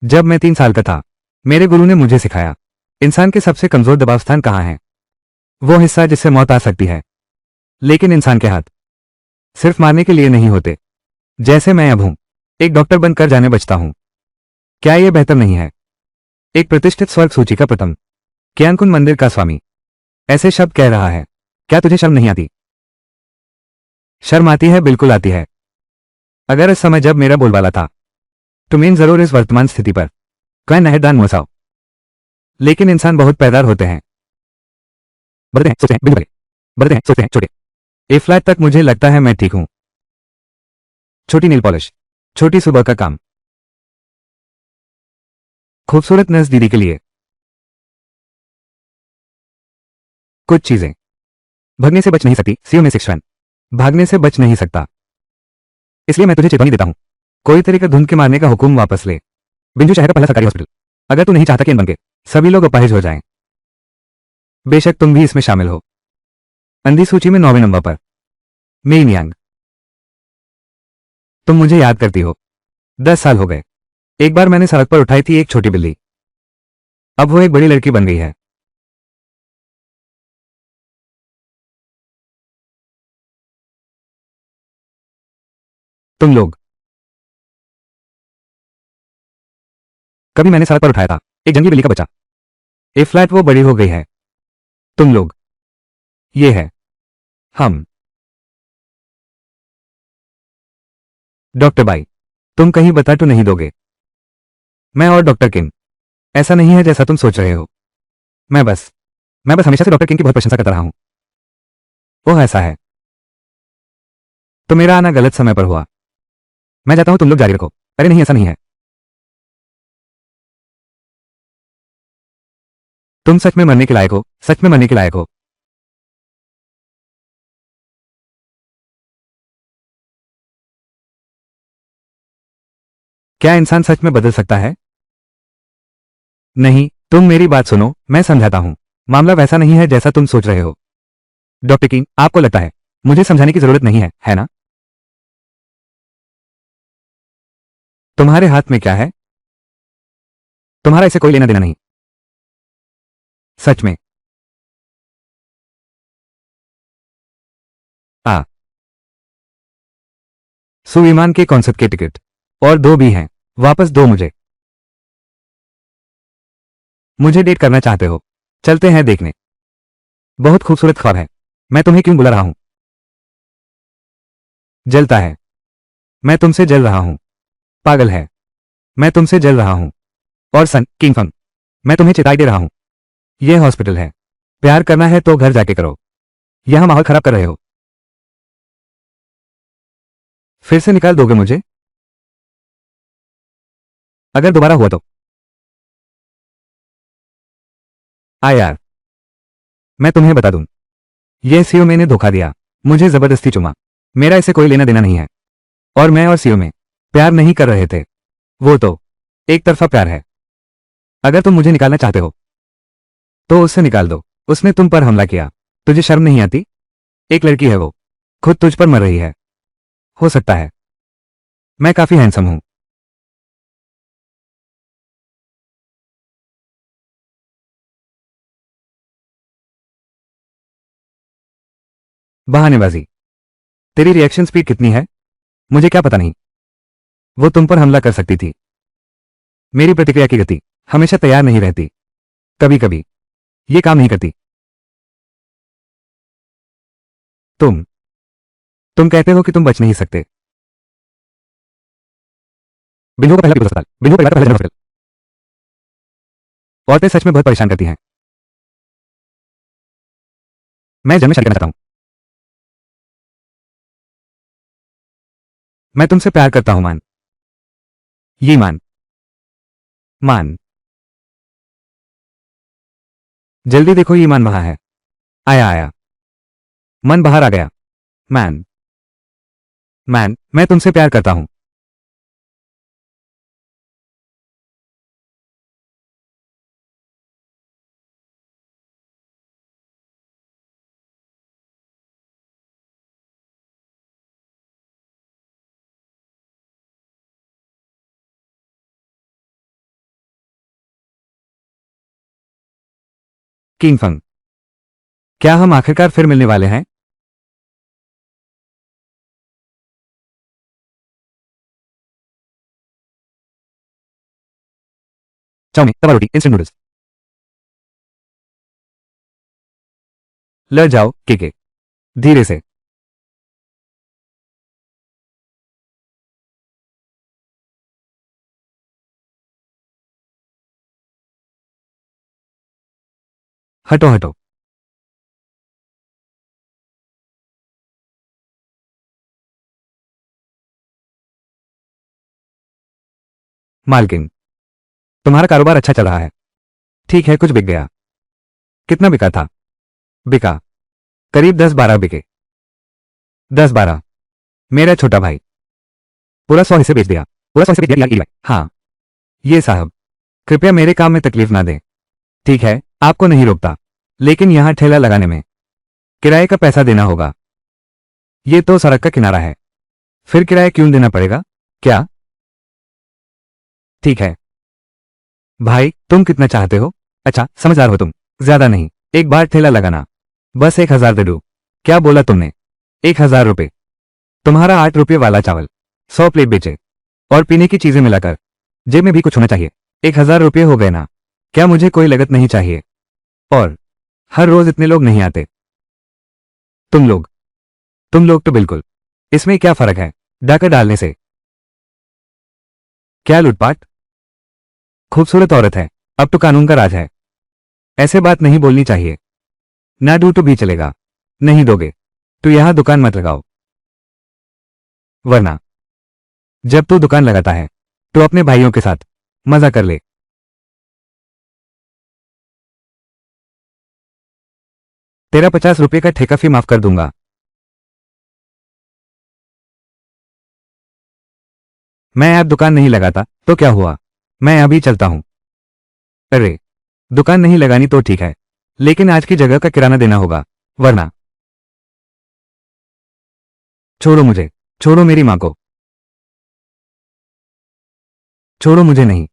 जब मैं 3 साल का था, मेरे गुरु ने मुझे सिखाया इंसान के सबसे कमजोर दबाव स्थान कहां है। वो हिस्सा जिससे मौत आ सकती है। लेकिन इंसान के हाथ सिर्फ मारने के लिए नहीं होते। जैसे मैं अब हूं, एक डॉक्टर बनकर जाने बचता हूं। क्या यह बेहतर नहीं है? एक प्रतिष्ठित स्वर्ग सूची का प्रथम, ज्ञानकुंड मंदिर का स्वामी ऐसे शब्द कह रहा है। क्या तुझे शर्म नहीं आती? शर्म आती है, बिल्कुल आती है। अगर इस समय जब मेरा बोलबाला था, तुम्हें जरूर इस वर्तमान स्थिति पर कहीं नहरदान मोसाओ। लेकिन इंसान बहुत पैदार होते हैं। बढ़ते हैं, सोचते हैं, बिल्कुल बड़े। बढ़ते हैं, सोचते हैं, छोटे। ए फ्लैट तक मुझे लगता है मैं ठीक हूं। छोटी नील पॉलिश, छोटी सुबह का काम, खूबसूरत नर्स दीदी के लिए कुछ चीजें। भगने से बच नहीं सकती, सीओ में 6 भागने से बच नहीं सकता। इसलिए मैं तुझे चेतावनी देता हूं, कोई तरीका ढूंढ के मारने का हुक्म वापस ले। बिंजू शहर का पहला सरकारी हॉस्पिटल। अगर तू नहीं चाहता कि इन बनके सभी लोग अपाहिज हो जाएं, बेशक तुम भी इसमें शामिल हो। अंधी सूची में 9वें नंबर पर मेई यांग। तुम मुझे याद करती हो? 10 साल हो गए। एक बार मैंने सड़क पर उठाई थी एक छोटी बिल्ली। अब वो एक बड़ी लड़की बन गई है। तुम लोग कभी मैंने सड़क पर उठाया था एक जंगली बिल्ली का बच्चा। ए फ्लैट वो बड़ी हो गई है। तुम लोग, ये है हम। डॉक्टर बाई, तुम कहीं बता तो नहीं दोगे? मैं और डॉक्टर किंग ऐसा नहीं है जैसा तुम सोच रहे हो। मैं बस मैं बस हमेशा से डॉक्टर किंग की बहुत प्रशंसा करता रहा हूं। ओह, ऐसा है तो मेरा आना गलत समय पर हुआ। मैं जाता हूं, तुम लोग जारी रखो। अरे नहीं, ऐसा नहीं है। तुम सच में मरने के लायक हो, सच में मरने के लायक हो। क्या इंसान सच में बदल सकता है? नहीं, तुम मेरी बात सुनो, मैं समझाता हूं। मामला वैसा नहीं है जैसा तुम सोच रहे हो। डॉक्टर किंग, आपको लगता है मुझे समझाने की जरूरत नहीं है ना? तुम्हारे हाथ में क्या है? तुम्हारा इसे कोई लेना देना नहीं। सच में? आ सुविमान के कॉन्सर्ट के टिकट और 2 भी हैं। वापस दो मुझे। मुझे डेट करना चाहते हो? चलते हैं देखने। बहुत खूबसूरत ख्वाब है। मैं तुम्हें क्यों बुला रहा हूं? जलता है। मैं तुमसे जल रहा हूं। पागल है, मैं तुमसे जल रहा हूं। और सन किंग फंग, मैं तुम्हें चिताई दे रहा हूं। यह हॉस्पिटल है। प्यार करना है तो घर जाके करो। यहां माहौल खराब कर रहे हो। फिर से निकाल दोगे मुझे? अगर दोबारा हुआ तो? आ यार, मैं तुम्हें बता दूं, यह सीओ ने धोखा दिया। मुझे जबरदस्ती चुमा। मेरा इसे कोई लेना देना नहीं है। और मैं और सीओ में प्यार नहीं कर रहे थे। वो तो एक तरफा प्यार है। अगर तुम मुझे निकालना चाहते हो तो उससे निकाल दो। उसने तुम पर हमला किया, तुझे शर्म नहीं आती? एक लड़की है वो, खुद तुझ पर मर रही है। हो सकता है मैं काफी हैंडसम हूं। बहानेबाजी। तेरी रिएक्शन स्पीड कितनी है मुझे क्या पता नहीं। वो तुम पर हमला कर सकती थी। मेरी प्रतिक्रिया की गति हमेशा तैयार नहीं रहती, कभी कभी ये काम नहीं करती। तुम तुम कहते हो कि तुम बच नहीं सकते। बिंदु का पहला पीपल्स अस्पताल, बिंदु परिवार का पहला जनरल हॉस्पिटल। औरतें सच में बहुत परेशान करती हैं। मैं जन्म में शादी करना चाहता हूं। मैं तुमसे प्यार करता हूं मान। ये मान। मान। जल्दी देखो ये मान वहां है। आया आया। मन बाहर आ गया। मैन। मैन मैं तुमसे प्यार करता हूं। किंग फंग। क्या हम आखिरकार फिर मिलने वाले हैं? चाउमीन, तवा रोटी, इंस्टेंट नूडल्स। लड़ जाओ केके। धीरे से। हटो हटो। मालकिन, तुम्हारा कारोबार अच्छा चल रहा है। ठीक है, कुछ बिक गया। कितना बिका था? बिका करीब 10-12 बिके। 10-12। मेरा छोटा भाई पूरा 100 हिस्से बेच दिया। पूरा 100 हिस्से बेच दिया यार, हाँ। ये साहब, कृपया मेरे काम में तकलीफ ना दें। ठीक है, आपको नहीं रोकता, लेकिन यहां ठेला लगाने में किराए का पैसा देना होगा। ये तो सड़क का किनारा है, फिर किराया क्यों देना पड़ेगा? क्या? ठीक है भाई, तुम कितना चाहते हो? अच्छा, समझदार हो तुम। ज्यादा नहीं, एक बार ठेला लगाना। बस 1,000 दे दो। क्या बोला तुमने? 1,000 रुपए? तुम्हारा 8 रुपये वाला चावल 100 प्लेट बेचे और पीने की चीजें मिलाकर जेब में भी कुछ होना चाहिए। 1,000 रुपये हो गए ना? क्या मुझे कोई लागत नहीं चाहिए? और हर रोज इतने लोग नहीं आते। तुम लोग तुम लोग तो बिल्कुल। इसमें क्या फर्क है डाका डालने से? क्या लूटपाट? खूबसूरत औरत है, अब तो कानून का राज है। ऐसे बात नहीं बोलनी चाहिए। ना दू तो भी चलेगा। नहीं दोगे तो यहां दुकान मत लगाओ, वरना जब तू दुकान लगाता है तो अपने भाइयों के साथ मजा कर ले। तेरा 50 रुपये का ठेका फी माफ कर दूंगा। मैं अब दुकान नहीं लगाता तो क्या हुआ? मैं अभी चलता हूं। अरे, दुकान नहीं लगानी तो ठीक है, लेकिन आज की जगह का किराना देना होगा, वरना। छोड़ो मुझे, छोड़ो मेरी मां को। छोड़ो मुझे नहीं।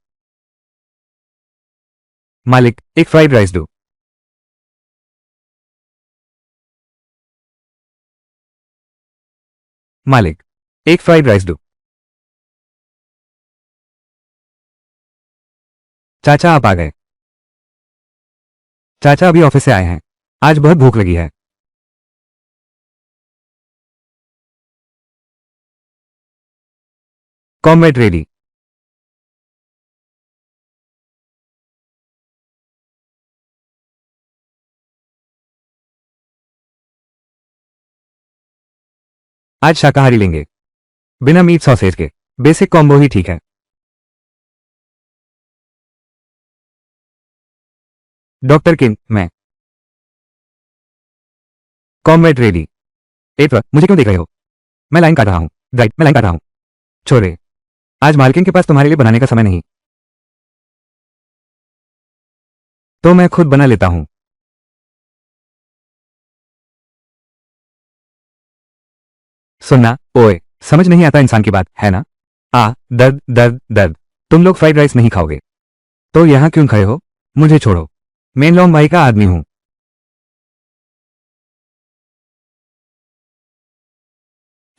मालिक, एक फ्राइड राइस दो। मालिक, एक फ्राइड राइस दो। चाचा आप आ गए। चाचा अभी ऑफिस से आए हैं, आज बहुत भूख लगी है। Comrade ready. आज शाकाहारी लेंगे, बिना मीट सॉसेज के। बेसिक कॉम्बो ही ठीक है। डॉक्टर किन, मैं। Comrade ready. एक बार मुझे क्यों देख रहे हो? मैं लाइन काट रहा हूं। राइट, मैं लाइन काट रहा हूं। छोरे, आज मालकिन के पास तुम्हारे लिए बनाने का समय नहीं। तो मैं खुद बना लेता हूं। सुनना, ओए, समझ नहीं आता इंसान की बात, है ना? दर्द दर्द दर्द। तुम लोग फ्राइड राइस नहीं खाओगे तो यहां क्यों खड़े हो? मुझे छोड़ो, मैं लॉन्ग भाई का आदमी हूं।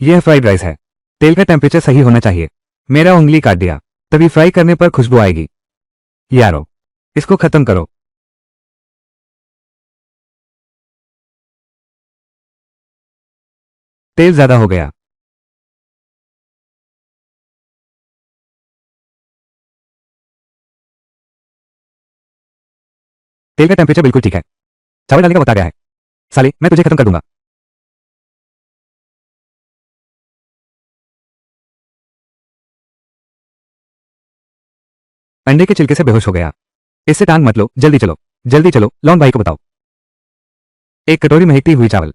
यह फ्राइड राइस है। तेल का टेम्परेचर सही होना चाहिए। मेरा उंगली काट दिया, तभी फ्राई करने पर खुशबू आएगी। यारो, इसको खत्म करो। तेल ज्यादा हो गया। तेल का टेम्परेचर बिल्कुल ठीक है। चावल डालने का वक्त आ गया है। साले, मैं तुझे खत्म कर दूंगा। अंडे के छिलके से बेहोश हो गया। इससे टांग मत लो, जल्दी चलो। जल्दी चलो, लॉन्ग भाई को बताओ। एक कटोरी महकती हुई चावल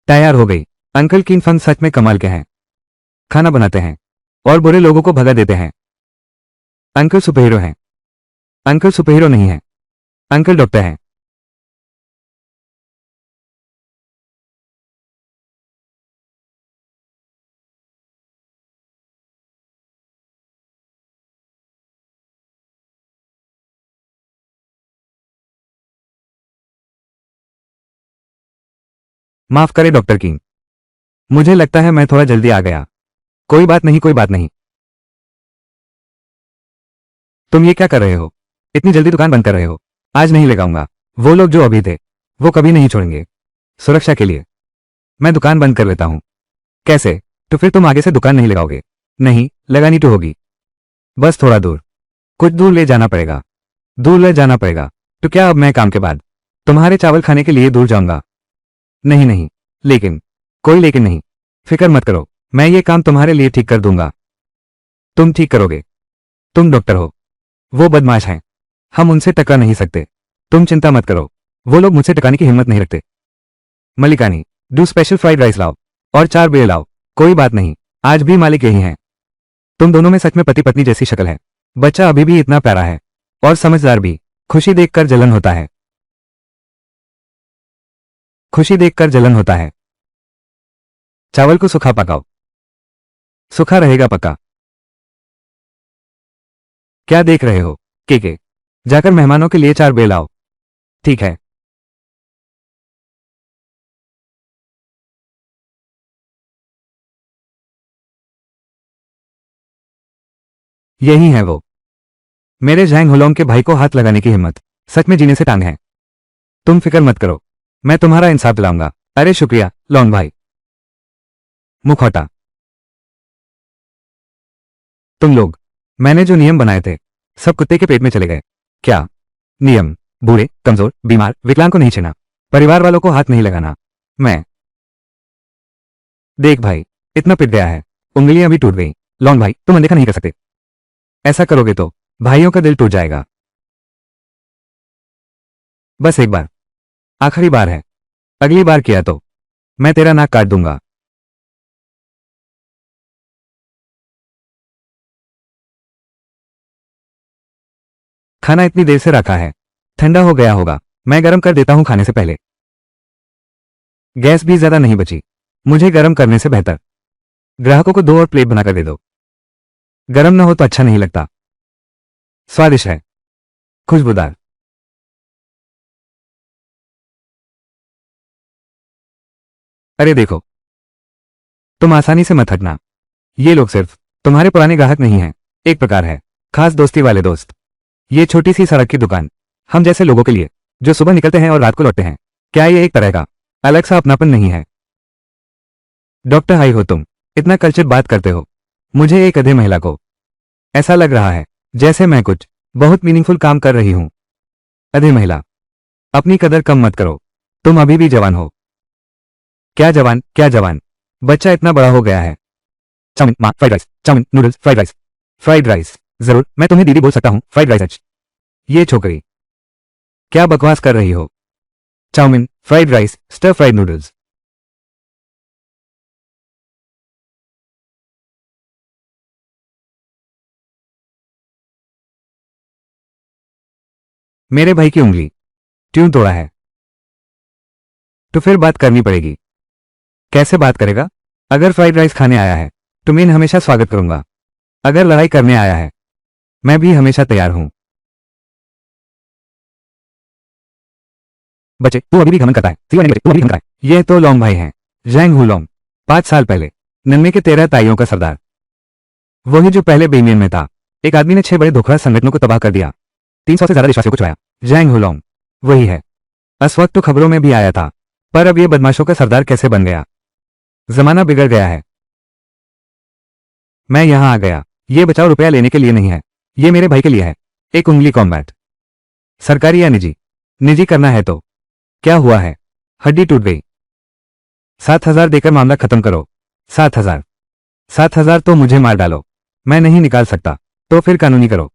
तैयार हो गई। अंकल किन फन सच में कमाल के हैं। खाना बनाते हैं और बुरे लोगों को भगा देते हैं। अंकल सुपर हीरो हैं। अंकल सुपर हीरो नहीं है। अंकल डॉक्टर हैं। माफ करे डॉक्टर किंग, मुझे लगता है मैं थोड़ा जल्दी आ गया। कोई बात नहीं, कोई बात नहीं। तुम ये क्या कर रहे हो? इतनी जल्दी दुकान बंद कर रहे हो? आज नहीं लगाऊंगा। वो लोग जो अभी थे वो कभी नहीं छोड़ेंगे। सुरक्षा के लिए मैं दुकान बंद कर लेता हूं। कैसे? तो फिर तुम आगे से दुकान नहीं लगाओगे? नहीं, लगानी तो होगी। बस थोड़ा दूर, कुछ दूर ले जाना पड़ेगा। दूर ले जाना पड़ेगा। तो क्या अब मैं काम के बाद तुम्हारे चावल खाने के लिए दूर जाऊंगा? नहीं नहीं, लेकिन कोई लेकिन नहीं। फिक्र मत करो, मैं ये काम तुम्हारे लिए ठीक कर दूंगा। तुम ठीक करोगे? तुम डॉक्टर हो। वो बदमाश हैं, हम उनसे टकरा नहीं सकते। तुम चिंता मत करो, वो लोग मुझसे टकराने की हिम्मत नहीं रखते। मलिकानी, डू स्पेशल फ्राइड राइस लाओ और 4 बेर लाओ। कोई बात नहीं, आज भी मालिक यही हैं। तुम दोनों में सच में पति पत्नी जैसी शक्ल है। बच्चा अभी भी इतना प्यारा है और समझदार भी। खुशी देखकर जलन होता है। खुशी देखकर जलन होता है। चावल को सूखा पकाओ। सूखा रहेगा पका। क्या देख रहे हो? के जाकर मेहमानों के लिए 4 बेर लाओ। ठीक है। यही है वो, मेरे जैंग हुलोंग के भाई को हाथ लगाने की हिम्मत। सच में जीने से टांग है। तुम फिक्र मत करो, मैं तुम्हारा इंसाफ दिलाऊंगा। अरे शुक्रिया लॉन्ग भाई। मुखौटा। तुम लोग, मैंने जो नियम बनाए थे सब कुत्ते के पेट में चले गए। क्या नियम? बूढ़े, कमजोर, बीमार, विकलांग को नहीं छेना, परिवार वालों को हाथ नहीं लगाना। मैं देख भाई, इतना पिट गया है, उंगलियां भी टूट गई। लॉन्ग भाई, तुम अनदेखा नहीं कर सकते। ऐसा करोगे तो भाइयों का दिल टूट जाएगा। बस एक बार, आखिरी बार है। अगली बार किया तो मैं तेरा नाक काट दूंगा। खाना इतनी देर से रखा है, ठंडा हो गया होगा। मैं गर्म कर देता हूं खाने से पहले। गैस भी ज्यादा नहीं बची, मुझे गर्म करने से बेहतर ग्राहकों को दो और प्लेट बनाकर दे दो। गर्म ना हो तो अच्छा नहीं लगता। स्वादिष्ट है, खुशबूदार। अरे देखो, तुम आसानी से मत हटना। ये लोग सिर्फ तुम्हारे पुराने ग्राहक नहीं हैं, एक प्रकार है खास दोस्ती वाले दोस्त। ये छोटी सी सड़क की दुकान हम जैसे लोगों के लिए, जो सुबह निकलते हैं और रात को लौटते हैं। क्या ये एक तरह का अलग सा अपनापन नहीं है? डॉक्टर हाई हो तुम, इतना कल्चर बात करते हो। मुझे एक अधे महिला को ऐसा लग रहा है जैसे मैं कुछ बहुत मीनिंगफुल काम कर रही हूं। अधे महिला, अपनी कदर कम मत करो। तुम अभी भी जवान हो। क्या जवान, क्या जवान? बच्चा इतना बड़ा हो गया है। चाउमीन माँ, fried rice, chow mein noodles, fried rice. Fried rice, जरूर मैं तुम्हें दीदी बोल सकता हूँ। फ्राइड राइस सच। ये छोकरी क्या बकवास कर रही हो? Chow mein, fried rice, stir fried noodles. मेरे भाई की उंगली ट्यून तोड़ा है। तो फिर बात करनी पड़ेगी। कैसे बात करेगा? अगर फ्राइड राइस खाने आया है तो मैं हमेशा स्वागत करूंगा। अगर लड़ाई करने आया है मैं भी हमेशा तैयार हूं। बच्चे तू अभी भी घमंड करता है। सिवा नहीं बच्चे, तू अभी भी घमंड करता है। ये तो लॉन्ग भाई हैं, जैंग हुलोंग। 5 साल पहले नन्हे के 13 ताइयों का सरदार, वही जो पहले बेमियन में था। एक आदमी ने 6 बड़े धोखा संगठनों को तबाह कर दिया, 300 से ज्यादा देशवासियों को छुड़ाया। जैंग हुलोंग वही है। इस वक्त तो खबरों में भी आया था, पर अब ये बदमाशों का सरदार कैसे बन गया? जमाना बिगड़ गया है। मैं यहां आ गया, ये बचाव रुपया लेने के लिए नहीं है, ये मेरे भाई के लिए है। एक उंगली कॉम्बैट। सरकारी या निजी? निजी करना है तो क्या हुआ है? हड्डी टूट गई। 7,000 देकर मामला खत्म करो। 7,000? 7,000 तो मुझे मार डालो, मैं नहीं निकाल सकता। तो फिर कानूनी करो।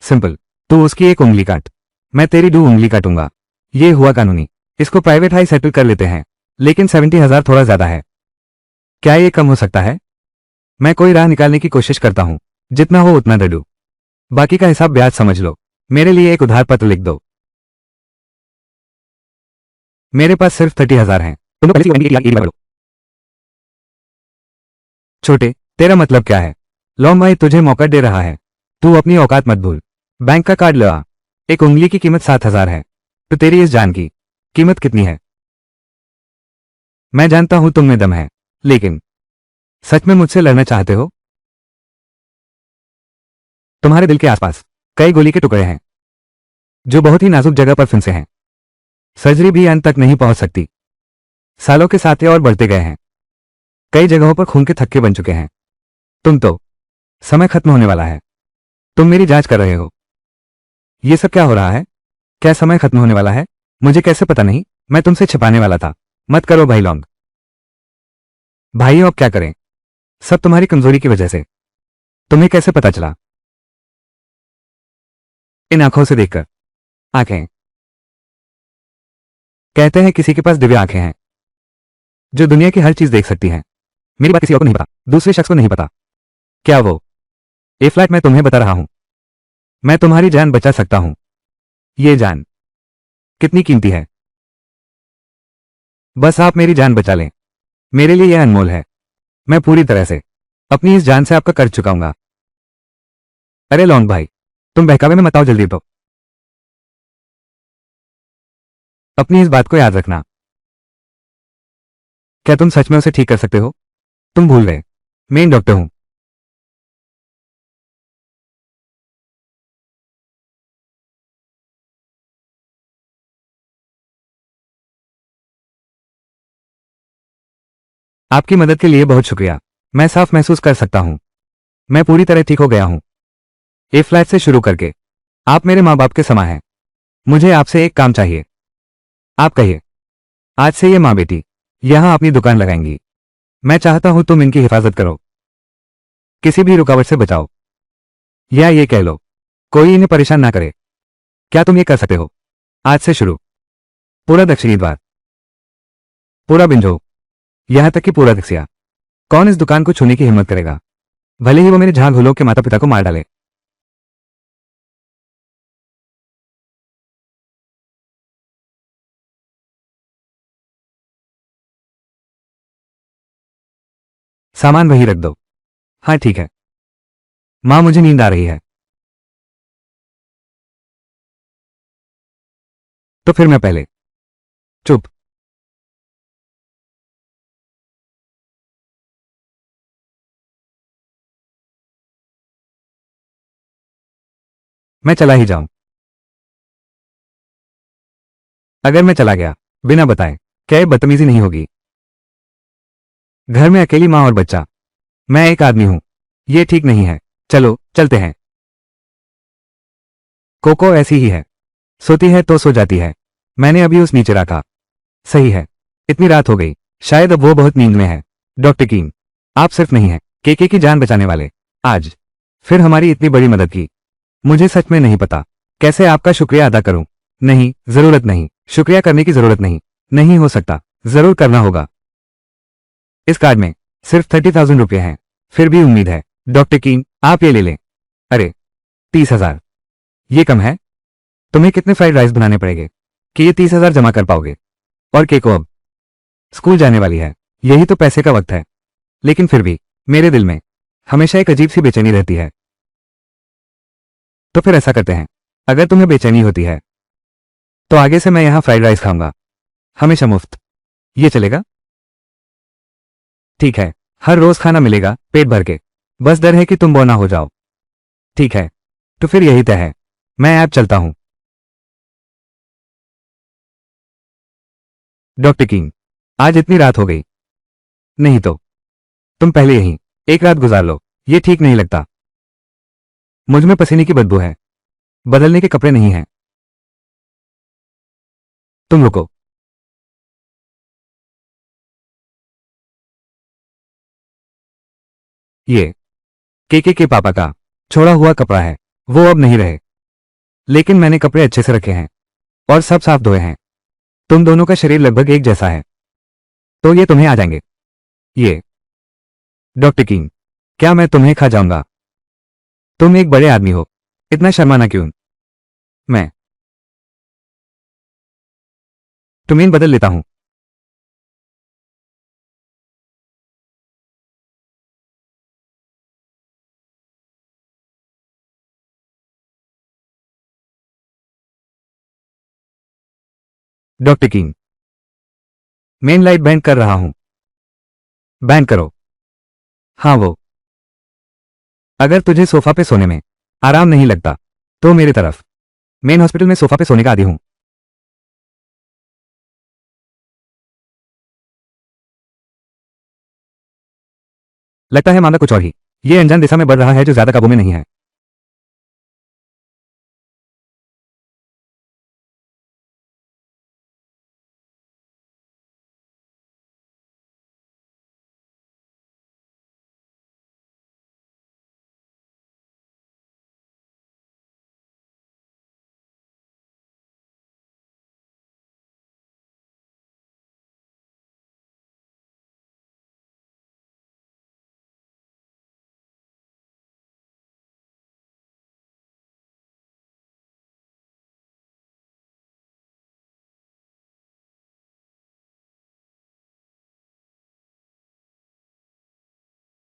सिंपल, तू उसकी एक उंगली काट, मैं तेरी 2 उंगली काटूंगा। ये हुआ कानूनी। इसको प्राइवेट हाई सेटल कर लेते हैं, लेकिन 70,000 थोड़ा ज्यादा है। क्या ये कम हो सकता है? मैं कोई राह निकालने की कोशिश करता हूं, जितना हो उतना दे दूं। बाकी का हिसाब ब्याज समझ लो। मेरे लिए एक उधार पत्र लिख दो। मेरे पास सिर्फ 30,000 हैं। तुम लोग पहले से ही ईडी लो। छोटे, तेरा मतलब क्या है? लॉन्ग भाई तुझे मौका दे रहा है, तू अपनी औकात मत भूल। बैंक का कार्ड ले आ। एक उंगली की कीमत 7,000 है, तो तेरी इस जान की कीमत कितनी है? मैं जानता हूं तुम में दम है, लेकिन सच में मुझसे लड़ना चाहते हो? तुम्हारे दिल के आसपास कई गोली के टुकड़े हैं, जो बहुत ही नाजुक जगह पर फंसे हैं। सर्जरी भी अंत तक नहीं पहुंच सकती। सालों के साथ ये और बढ़ते गए हैं, कई जगहों पर खून के थक्के बन चुके हैं। तुम तो समय खत्म होने वाला है। तुम मेरी जांच कर रहे हो? ये सब क्या हो रहा है? क्या समय खत्म होने वाला है? मुझे कैसे पता नहीं? मैं तुमसे छिपाने वाला था। मत करो भाई लॉन्ग। भाइयों अब क्या करें? सब तुम्हारी कमजोरी की वजह से। तुम्हें कैसे पता चला? इन आंखों से देखकर। आंखें। कहते हैं किसी के पास दिव्य आंखें हैं, जो दुनिया की हर चीज देख सकती हैं। मेरी बात किसी और को नहीं पता, दूसरे शख्स को नहीं पता। क्या वो ए फ्लैट मैं तुम्हें बता रहा हूं, मैं तुम्हारी जान बचा सकता हूं। ये जान कितनी कीमती है? बस आप मेरी जान बचा लें, मेरे लिए यह अनमोल है। मैं पूरी तरह से अपनी इस जान से आपका कर्ज चुकाऊंगा। अरे लॉन्ग भाई, तुम बहकावे में मत आओ, जल्दी तो। अपनी इस बात को याद रखना। क्या तुम सच में उसे ठीक कर सकते हो? तुम भूल गए, मैं एक डॉक्टर हूं। आपकी मदद के लिए बहुत शुक्रिया। मैं साफ महसूस कर सकता हूं, मैं पूरी तरह ठीक हो गया हूं। ए फ्लैट से शुरू करके आप मेरे माँ बाप के समान हैं। मुझे आपसे एक काम चाहिए। आप कहिए। आज से ये माँ बेटी यहां अपनी दुकान लगाएंगी। मैं चाहता हूं तुम इनकी हिफाजत करो, किसी भी रुकावट से बचाओ, या ये कह लो कोई इन्हें परेशान ना करे। क्या तुम ये कर सकते हो? आज से शुरू। पूरा दक्षिणी द्वार, पूरा बिंजो, यहां तक कि पूरा दक्षिया। कौन इस दुकान को छूने की हिम्मत करेगा, भले ही वो मेरे झाग हुलों के माता पिता को मार डाले। सामान वही रख दो। हाँ ठीक है। मां मुझे नींद आ रही है, तो फिर मैं पहले। चुप। मैं चला ही जाऊं। अगर मैं चला गया बिना बताए, क्या ये बदतमीजी नहीं होगी? घर में अकेली मां और बच्चा, मैं एक आदमी हूं, ये ठीक नहीं है। चलो चलते हैं। कोको ऐसी ही है, सोती है तो सो जाती है। मैंने अभी उस नीचे रखा। सही है, इतनी रात हो गई, शायद अब वो बहुत नींद में है। डॉक्टर कीम, आप सिर्फ नहीं हैं केके की जान बचाने वाले, आज फिर हमारी इतनी बड़ी मदद की। मुझे सच में नहीं पता कैसे आपका शुक्रिया अदा करूं। नहीं, जरूरत नहीं, शुक्रिया करने की जरूरत नहीं। नहीं हो सकता, जरूर करना होगा। इस कार्ड में सिर्फ 30,000 रुपये हैं, फिर भी उम्मीद है। डॉक्टर कीम, आप ये ले लें। अरे 30,000, ये कम है। तुम्हें कितने फ्राइड राइस बनाने पड़ेंगे कि ये 30,000 जमा कर पाओगे? और केको अब स्कूल जाने वाली है, यही तो पैसे का वक्त है। लेकिन फिर भी मेरे दिल में हमेशा एक अजीब सी बेचैनी रहती है। तो फिर ऐसा करते हैं, अगर तुम्हें बेचैनी होती है तो आगे से मैं यहां फ्राइड राइस खाऊंगा, हमेशा मुफ्त। ये चलेगा? ठीक है, हर रोज खाना मिलेगा पेट भर के। बस डर है कि तुम बोर ना हो जाओ। ठीक है, तो फिर यही तय है। मैं ऐप चलता हूं। डॉक्टर किंग, आज इतनी रात हो गई। नहीं तो तुम पहले यहीं एक रात गुजार लो। ये ठीक नहीं लगता। मुझ में पसीने की बदबू है, बदलने के कपड़े नहीं हैं। तुम रुको। ये के पापा का छोड़ा हुआ कपड़ा है। वो अब नहीं रहे, लेकिन मैंने कपड़े अच्छे से रखे हैं और सब साफ धोए हैं। तुम दोनों का शरीर लगभग एक जैसा है, तो ये तुम्हें आ जाएंगे। ये डॉक्टर किंग, क्या मैं तुम्हें खा जाऊंगा? तुम एक बड़े आदमी हो, इतना शर्माना क्यों? मैं तुम्हें बदल लेता हूं। Doctor king, main light band कर रहा हूं। बैंड करो। हाँ वो, अगर तुझे सोफा पे सोने में आराम नहीं लगता तो मेरी तरफ, मेन हॉस्पिटल में सोफा पे सोने का आदी हूं। लगता है मामला कुछ और ही, ये अनजान दिशा में बढ़ रहा है जो ज्यादा काबू में नहीं है।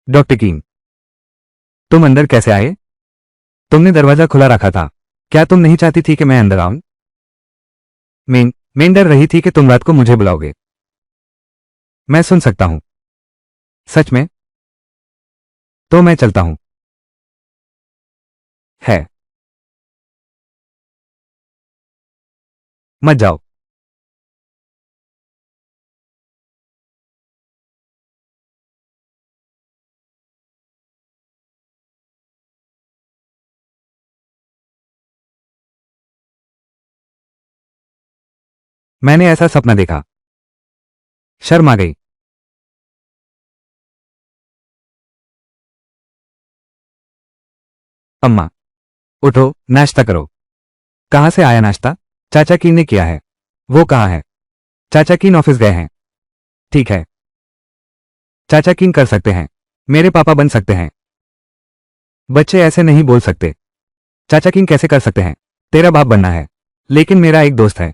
डॉक्टर किंग, तुम अंदर कैसे आए? तुमने दरवाजा खुला रखा था। क्या तुम नहीं चाहती थी कि मैं अंदर आऊं? मेन मेन डर रही थी कि तुम रात को मुझे बुलाओगे। मैं सुन सकता हूं। सच में? तो मैं चलता हूं। है, मत जाओ। मैंने ऐसा सपना देखा, शर्म आ गई। अम्मा, उठो, नाश्ता करो। कहां से आया नाश्ता? चाचा की ने किया है। वो कहाँ है? चाचा किन ऑफिस गए हैं। ठीक है, चाचा किन कर सकते हैं, मेरे पापा बन सकते हैं। बच्चे ऐसे नहीं बोल सकते। चाचा किन कैसे कर सकते हैं? तेरा बाप बनना है। लेकिन मेरा एक दोस्त है,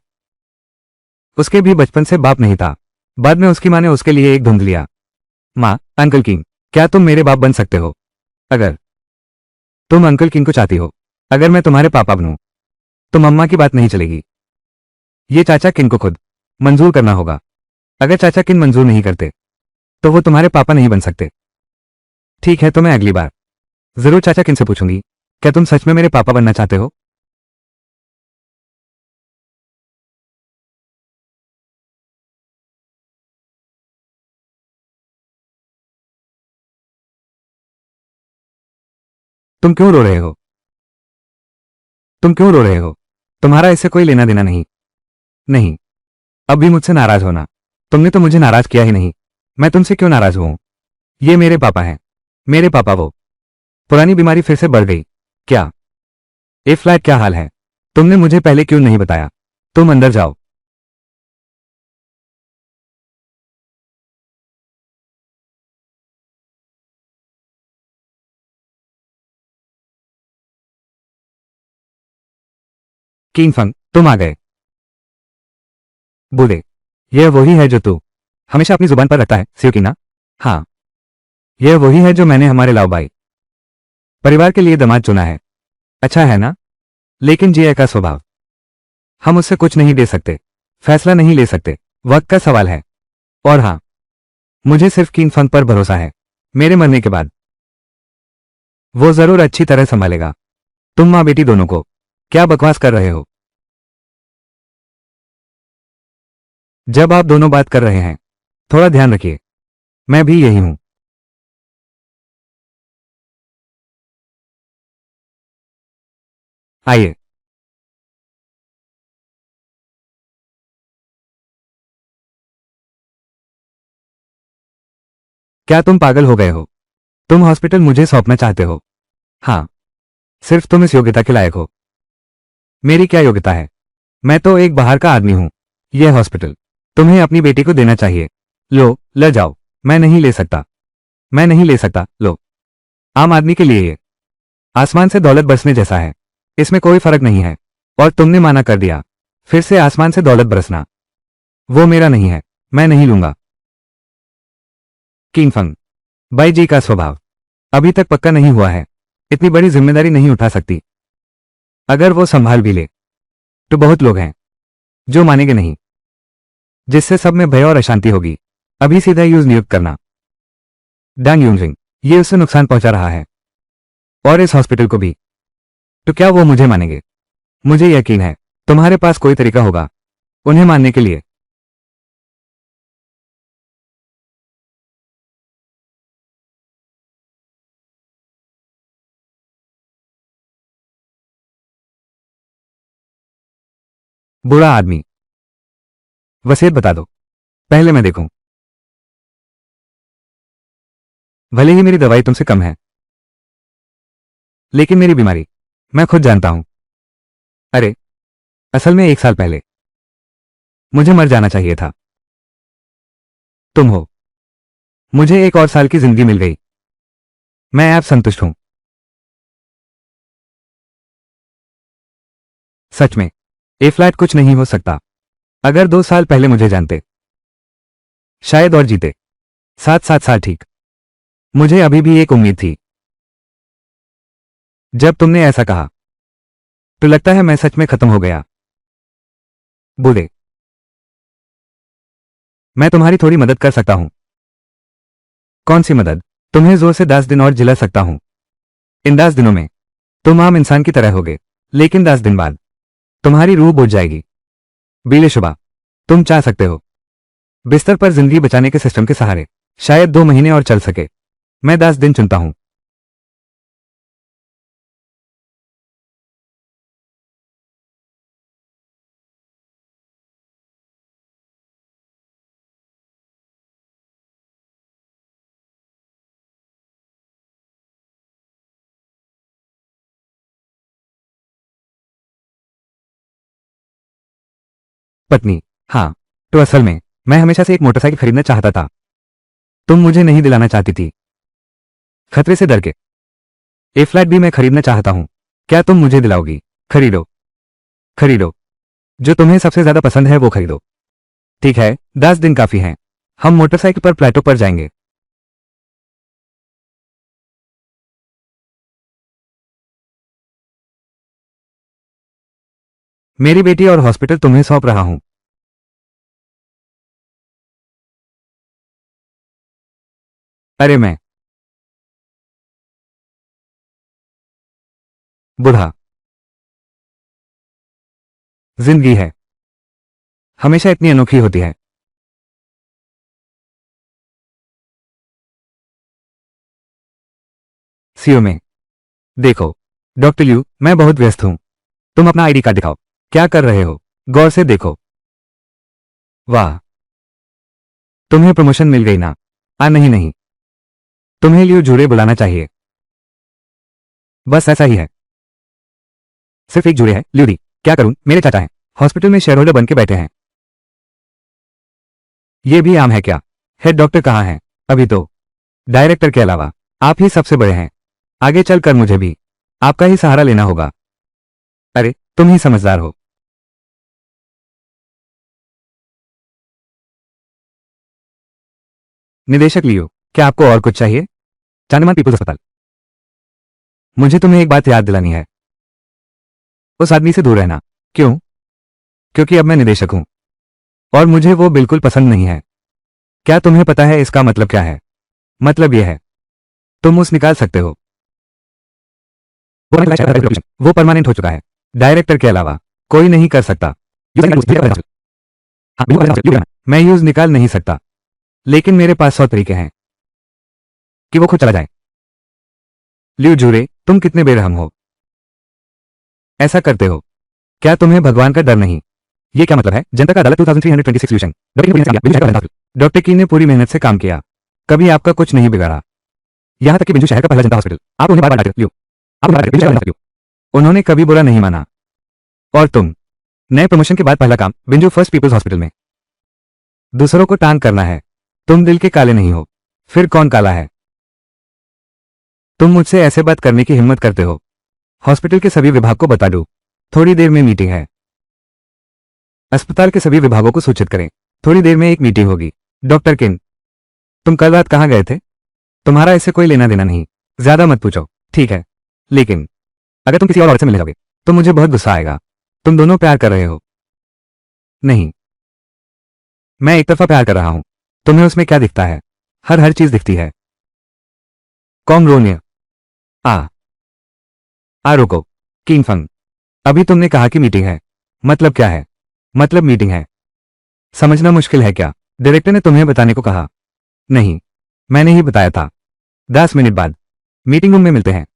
उसके भी बचपन से बाप नहीं था। बाद में उसकी माँ ने उसके लिए एक ढूंढ लिया। माँ, अंकल किंग, क्या तुम मेरे बाप बन सकते हो? अगर तुम अंकल किंग को चाहती हो, अगर मैं तुम्हारे पापा बनूं, तो मम्मा की बात नहीं चलेगी। ये चाचा किन को खुद मंजूर करना होगा। अगर चाचा किन मंजूर नहीं करते तो वो तुम्हारे पापा नहीं बन सकते। ठीक है, तो मैं अगली बार जरूर चाचा किन से पूछूंगी, क्या तुम सच में मेरे पापा बनना चाहते हो? तुम क्यों रो रहे हो? तुम क्यों रो रहे हो? तुम्हारा इससे कोई लेना देना नहीं। नहीं, अब भी मुझसे नाराज होना। तुमने तो मुझे नाराज किया ही नहीं। मैं तुमसे क्यों नाराज हुआ? ये मेरे पापा हैं। मेरे पापा वो पुरानी बीमारी फिर से बढ़ गई क्या? ए फ्लैट क्या हाल है? तुमने मुझे पहले क्यों नहीं बताया? तुम अंदर जाओ। किंगफंग, तुम आ गए। बूढ़े, यह वही है जो तू हमेशा अपनी जुबान पर रखता है, सियोकिना? हाँ, यह वही है जो मैंने हमारे लाओबाई परिवार के लिए दामाद चुना है। अच्छा है ना? लेकिन जिया का स्वभाव, हम उससे कुछ नहीं दे सकते, फैसला नहीं ले सकते, वक्त का सवाल है। और हाँ, मुझे सिर्फ किंगफंग पर भरोसा है। मेरे मरने के बाद वो जरूर अच्छी तरह संभालेगा। तुम माँ बेटी दोनों को क्या बकवास कर रहे हो? जब आप दोनों बात कर रहे हैं, थोड़ा ध्यान रखिए, मैं भी यही हूं। आइए। क्या तुम पागल हो गए हो? तुम हॉस्पिटल मुझे सौंपना चाहते हो? हाँ, सिर्फ तुम इस योग्यता के लायक हो। मेरी क्या योग्यता है? मैं तो एक बाहर का आदमी हूं। यह हॉस्पिटल तुम्हें अपनी बेटी को देना चाहिए। लो, ले जाओ। मैं नहीं ले सकता। मैं नहीं ले सकता, लो। आम आदमी के लिए ये आसमान से दौलत बरसने जैसा है। इसमें कोई फर्क नहीं है। और तुमने माना कर दिया। फिर से आसमान से दौलत बरसना, वो मेरा नहीं है। मैं नहीं लूंगा। किंगफंग, बाई जी का स्वभाव अभी तक पक्का नहीं हुआ है। इतनी बड़ी जिम्मेदारी नहीं उठा सकती। अगर वो संभाल भी ले तो बहुत लोग हैं जो मानेंगे नहीं, जिससे सब में भय और अशांति होगी। अभी सीधा यूज नियुक्त करना। डांग यूनजिंग, ये उससे नुकसान पहुंचा रहा है और इस हॉस्पिटल को भी। तो क्या वो मुझे मानेंगे? मुझे यकीन है तुम्हारे पास कोई तरीका होगा उन्हें मानने के लिए। बुरा आदमी, वसीयत बता दो, पहले मैं देखूं। भले ही मेरी दवाई तुमसे कम है, लेकिन मेरी बीमारी मैं खुद जानता हूं। अरे, असल में 1 साल पहले मुझे मर जाना चाहिए था। तुम हो। मुझे 1 और साल की जिंदगी मिल गई। मैं अब संतुष्ट हूं। सच में, ए फ्लैट कुछ नहीं हो सकता। अगर 2 साल पहले मुझे जानते, शायद और जीते। 7 7 साल, ठीक। मुझे अभी भी एक उम्मीद थी। जब तुमने ऐसा कहा तो लगता है मैं सच में खत्म हो गया। बूढ़े, मैं तुम्हारी थोड़ी मदद कर सकता हूं। कौन सी मदद? तुम्हें जोर से 10 दिन और जिला सकता हूं। इन 10 दिनों में तुम आम इंसान की तरह होगे, लेकिन 10 दिन बाद तुम्हारी रूह बुझ जाएगी। बिलेशुबा, तुम चाह सकते हो बिस्तर पर जिंदगी बचाने के सिस्टम के सहारे शायद 2 महीने और चल सके। मैं 10 दिन चुनता हूं। पत्नी, हाँ। तो असल में मैं हमेशा से एक मोटरसाइकिल खरीदना चाहता था। तुम मुझे नहीं दिलाना चाहती थी, खतरे से डर के। ए फ्लैट भी मैं खरीदना चाहता हूं। क्या तुम मुझे दिलाओगी? खरीदो, खरीदो। जो तुम्हें सबसे ज्यादा पसंद है वो खरीदो। ठीक है, 10 दिन काफी हैं। हम मोटरसाइकिल पर प्लेटो पर जाएंगे। मेरी बेटी और हॉस्पिटल तुम्हें सौंप रहा हूं। अरे मैं बूढ़ा, जिंदगी है हमेशा इतनी अनोखी होती है। सीओ में देखो। डॉक्टर लिू, मैं बहुत व्यस्त हूं। तुम अपना आईडी कार्ड दिखाओ। क्या कर रहे हो? गौर से देखो। वाह, तुम्हें प्रमोशन मिल गई ना? नहीं नहीं, तुम्हें लियो जूरे बुलाना चाहिए। बस ऐसा ही है। सिर्फ एक जूरे है, ल्यूडी। क्या करूं, मेरे चाचा हैं, हॉस्पिटल में शेयर होल्डर बन के बैठे हैं। ये भी आम है क्या? हेड डॉक्टर कहाँ हैं? अभी तो डायरेक्टर के अलावा आप ही सबसे बड़े हैं। आगे चलकर मुझे भी आपका ही सहारा लेना होगा। अरे, तुम ही समझदार हो। निदेशक लियो, क्या आपको और कुछ चाहिए? चांदमान पीपल्स अस्पताल। मुझे तुम्हें एक बात याद दिलानी है, उस आदमी से दूर रहना। क्यों? क्योंकि अब मैं निदेशक हूं और मुझे वो बिल्कुल पसंद नहीं है। क्या तुम्हें पता है इसका मतलब क्या है? मतलब यह है, तुम उस निकाल सकते हो। वो परमानेंट हो चुका है। डायरेक्टर के अलावा कोई नहीं कर सकता। मैं यूज निकाल नहीं सकता, लेकिन मेरे पास 100 तरीके हैं कि वो खुद चला जाए। लियो जूरे, तुम कितने बेरहम हो। ऐसा करते हो। क्या तुम्हें भगवान का डर नहीं? ये क्या मतलब है? जनता का अदालत 2326 सॉल्यूशन। डॉक्टर की ने पूरी मेहनत से काम किया, कभी आपका कुछ नहीं बिगाड़ा। यहां तक कि बिंजू शहर का पहला जनता हॉस्पिटल, आप उन्हें बार-बार डांटते हो। उन्होंने कभी बुरा नहीं माना। और तुम, नए प्रमोशन के बाद पहला काम बिंजू फर्स्ट पीपल्स हॉस्पिटल में। दूसरों को टांग करना है। तुम दिल के काले नहीं हो, फिर कौन काला है? तुम मुझसे ऐसे बात करने की हिम्मत करते हो? हॉस्पिटल के सभी विभाग को बता दो, थोड़ी देर में मीटिंग है। अस्पताल के सभी विभागों को सूचित करें, थोड़ी देर में एक मीटिंग होगी। डॉक्टर किन, तुम कल रात कहां गए थे? तुम्हारा इससे कोई लेना देना नहीं, ज्यादा मत पूछो, ठीक है? लेकिन अगर तुम किसी और औरत से मिलने जाओगे तो मुझे बहुत गुस्सा आएगा। तुम दोनों प्यार कर रहे हो? नहीं, मैं एक तरफा प्यार कर रहा हूं। तुम्हें उसमें क्या दिखता है? हर चीज दिखती है। कॉमरोनिया। आ आ रुको, किंगफंग, अभी तुमने कहा कि मीटिंग है, मतलब क्या है? मतलब मीटिंग है। समझना मुश्किल है क्या? डायरेक्टर ने तुम्हें बताने को कहा? नहीं, मैंने ही बताया था। 10 मिनट बाद मीटिंग रूम में मिलते हैं।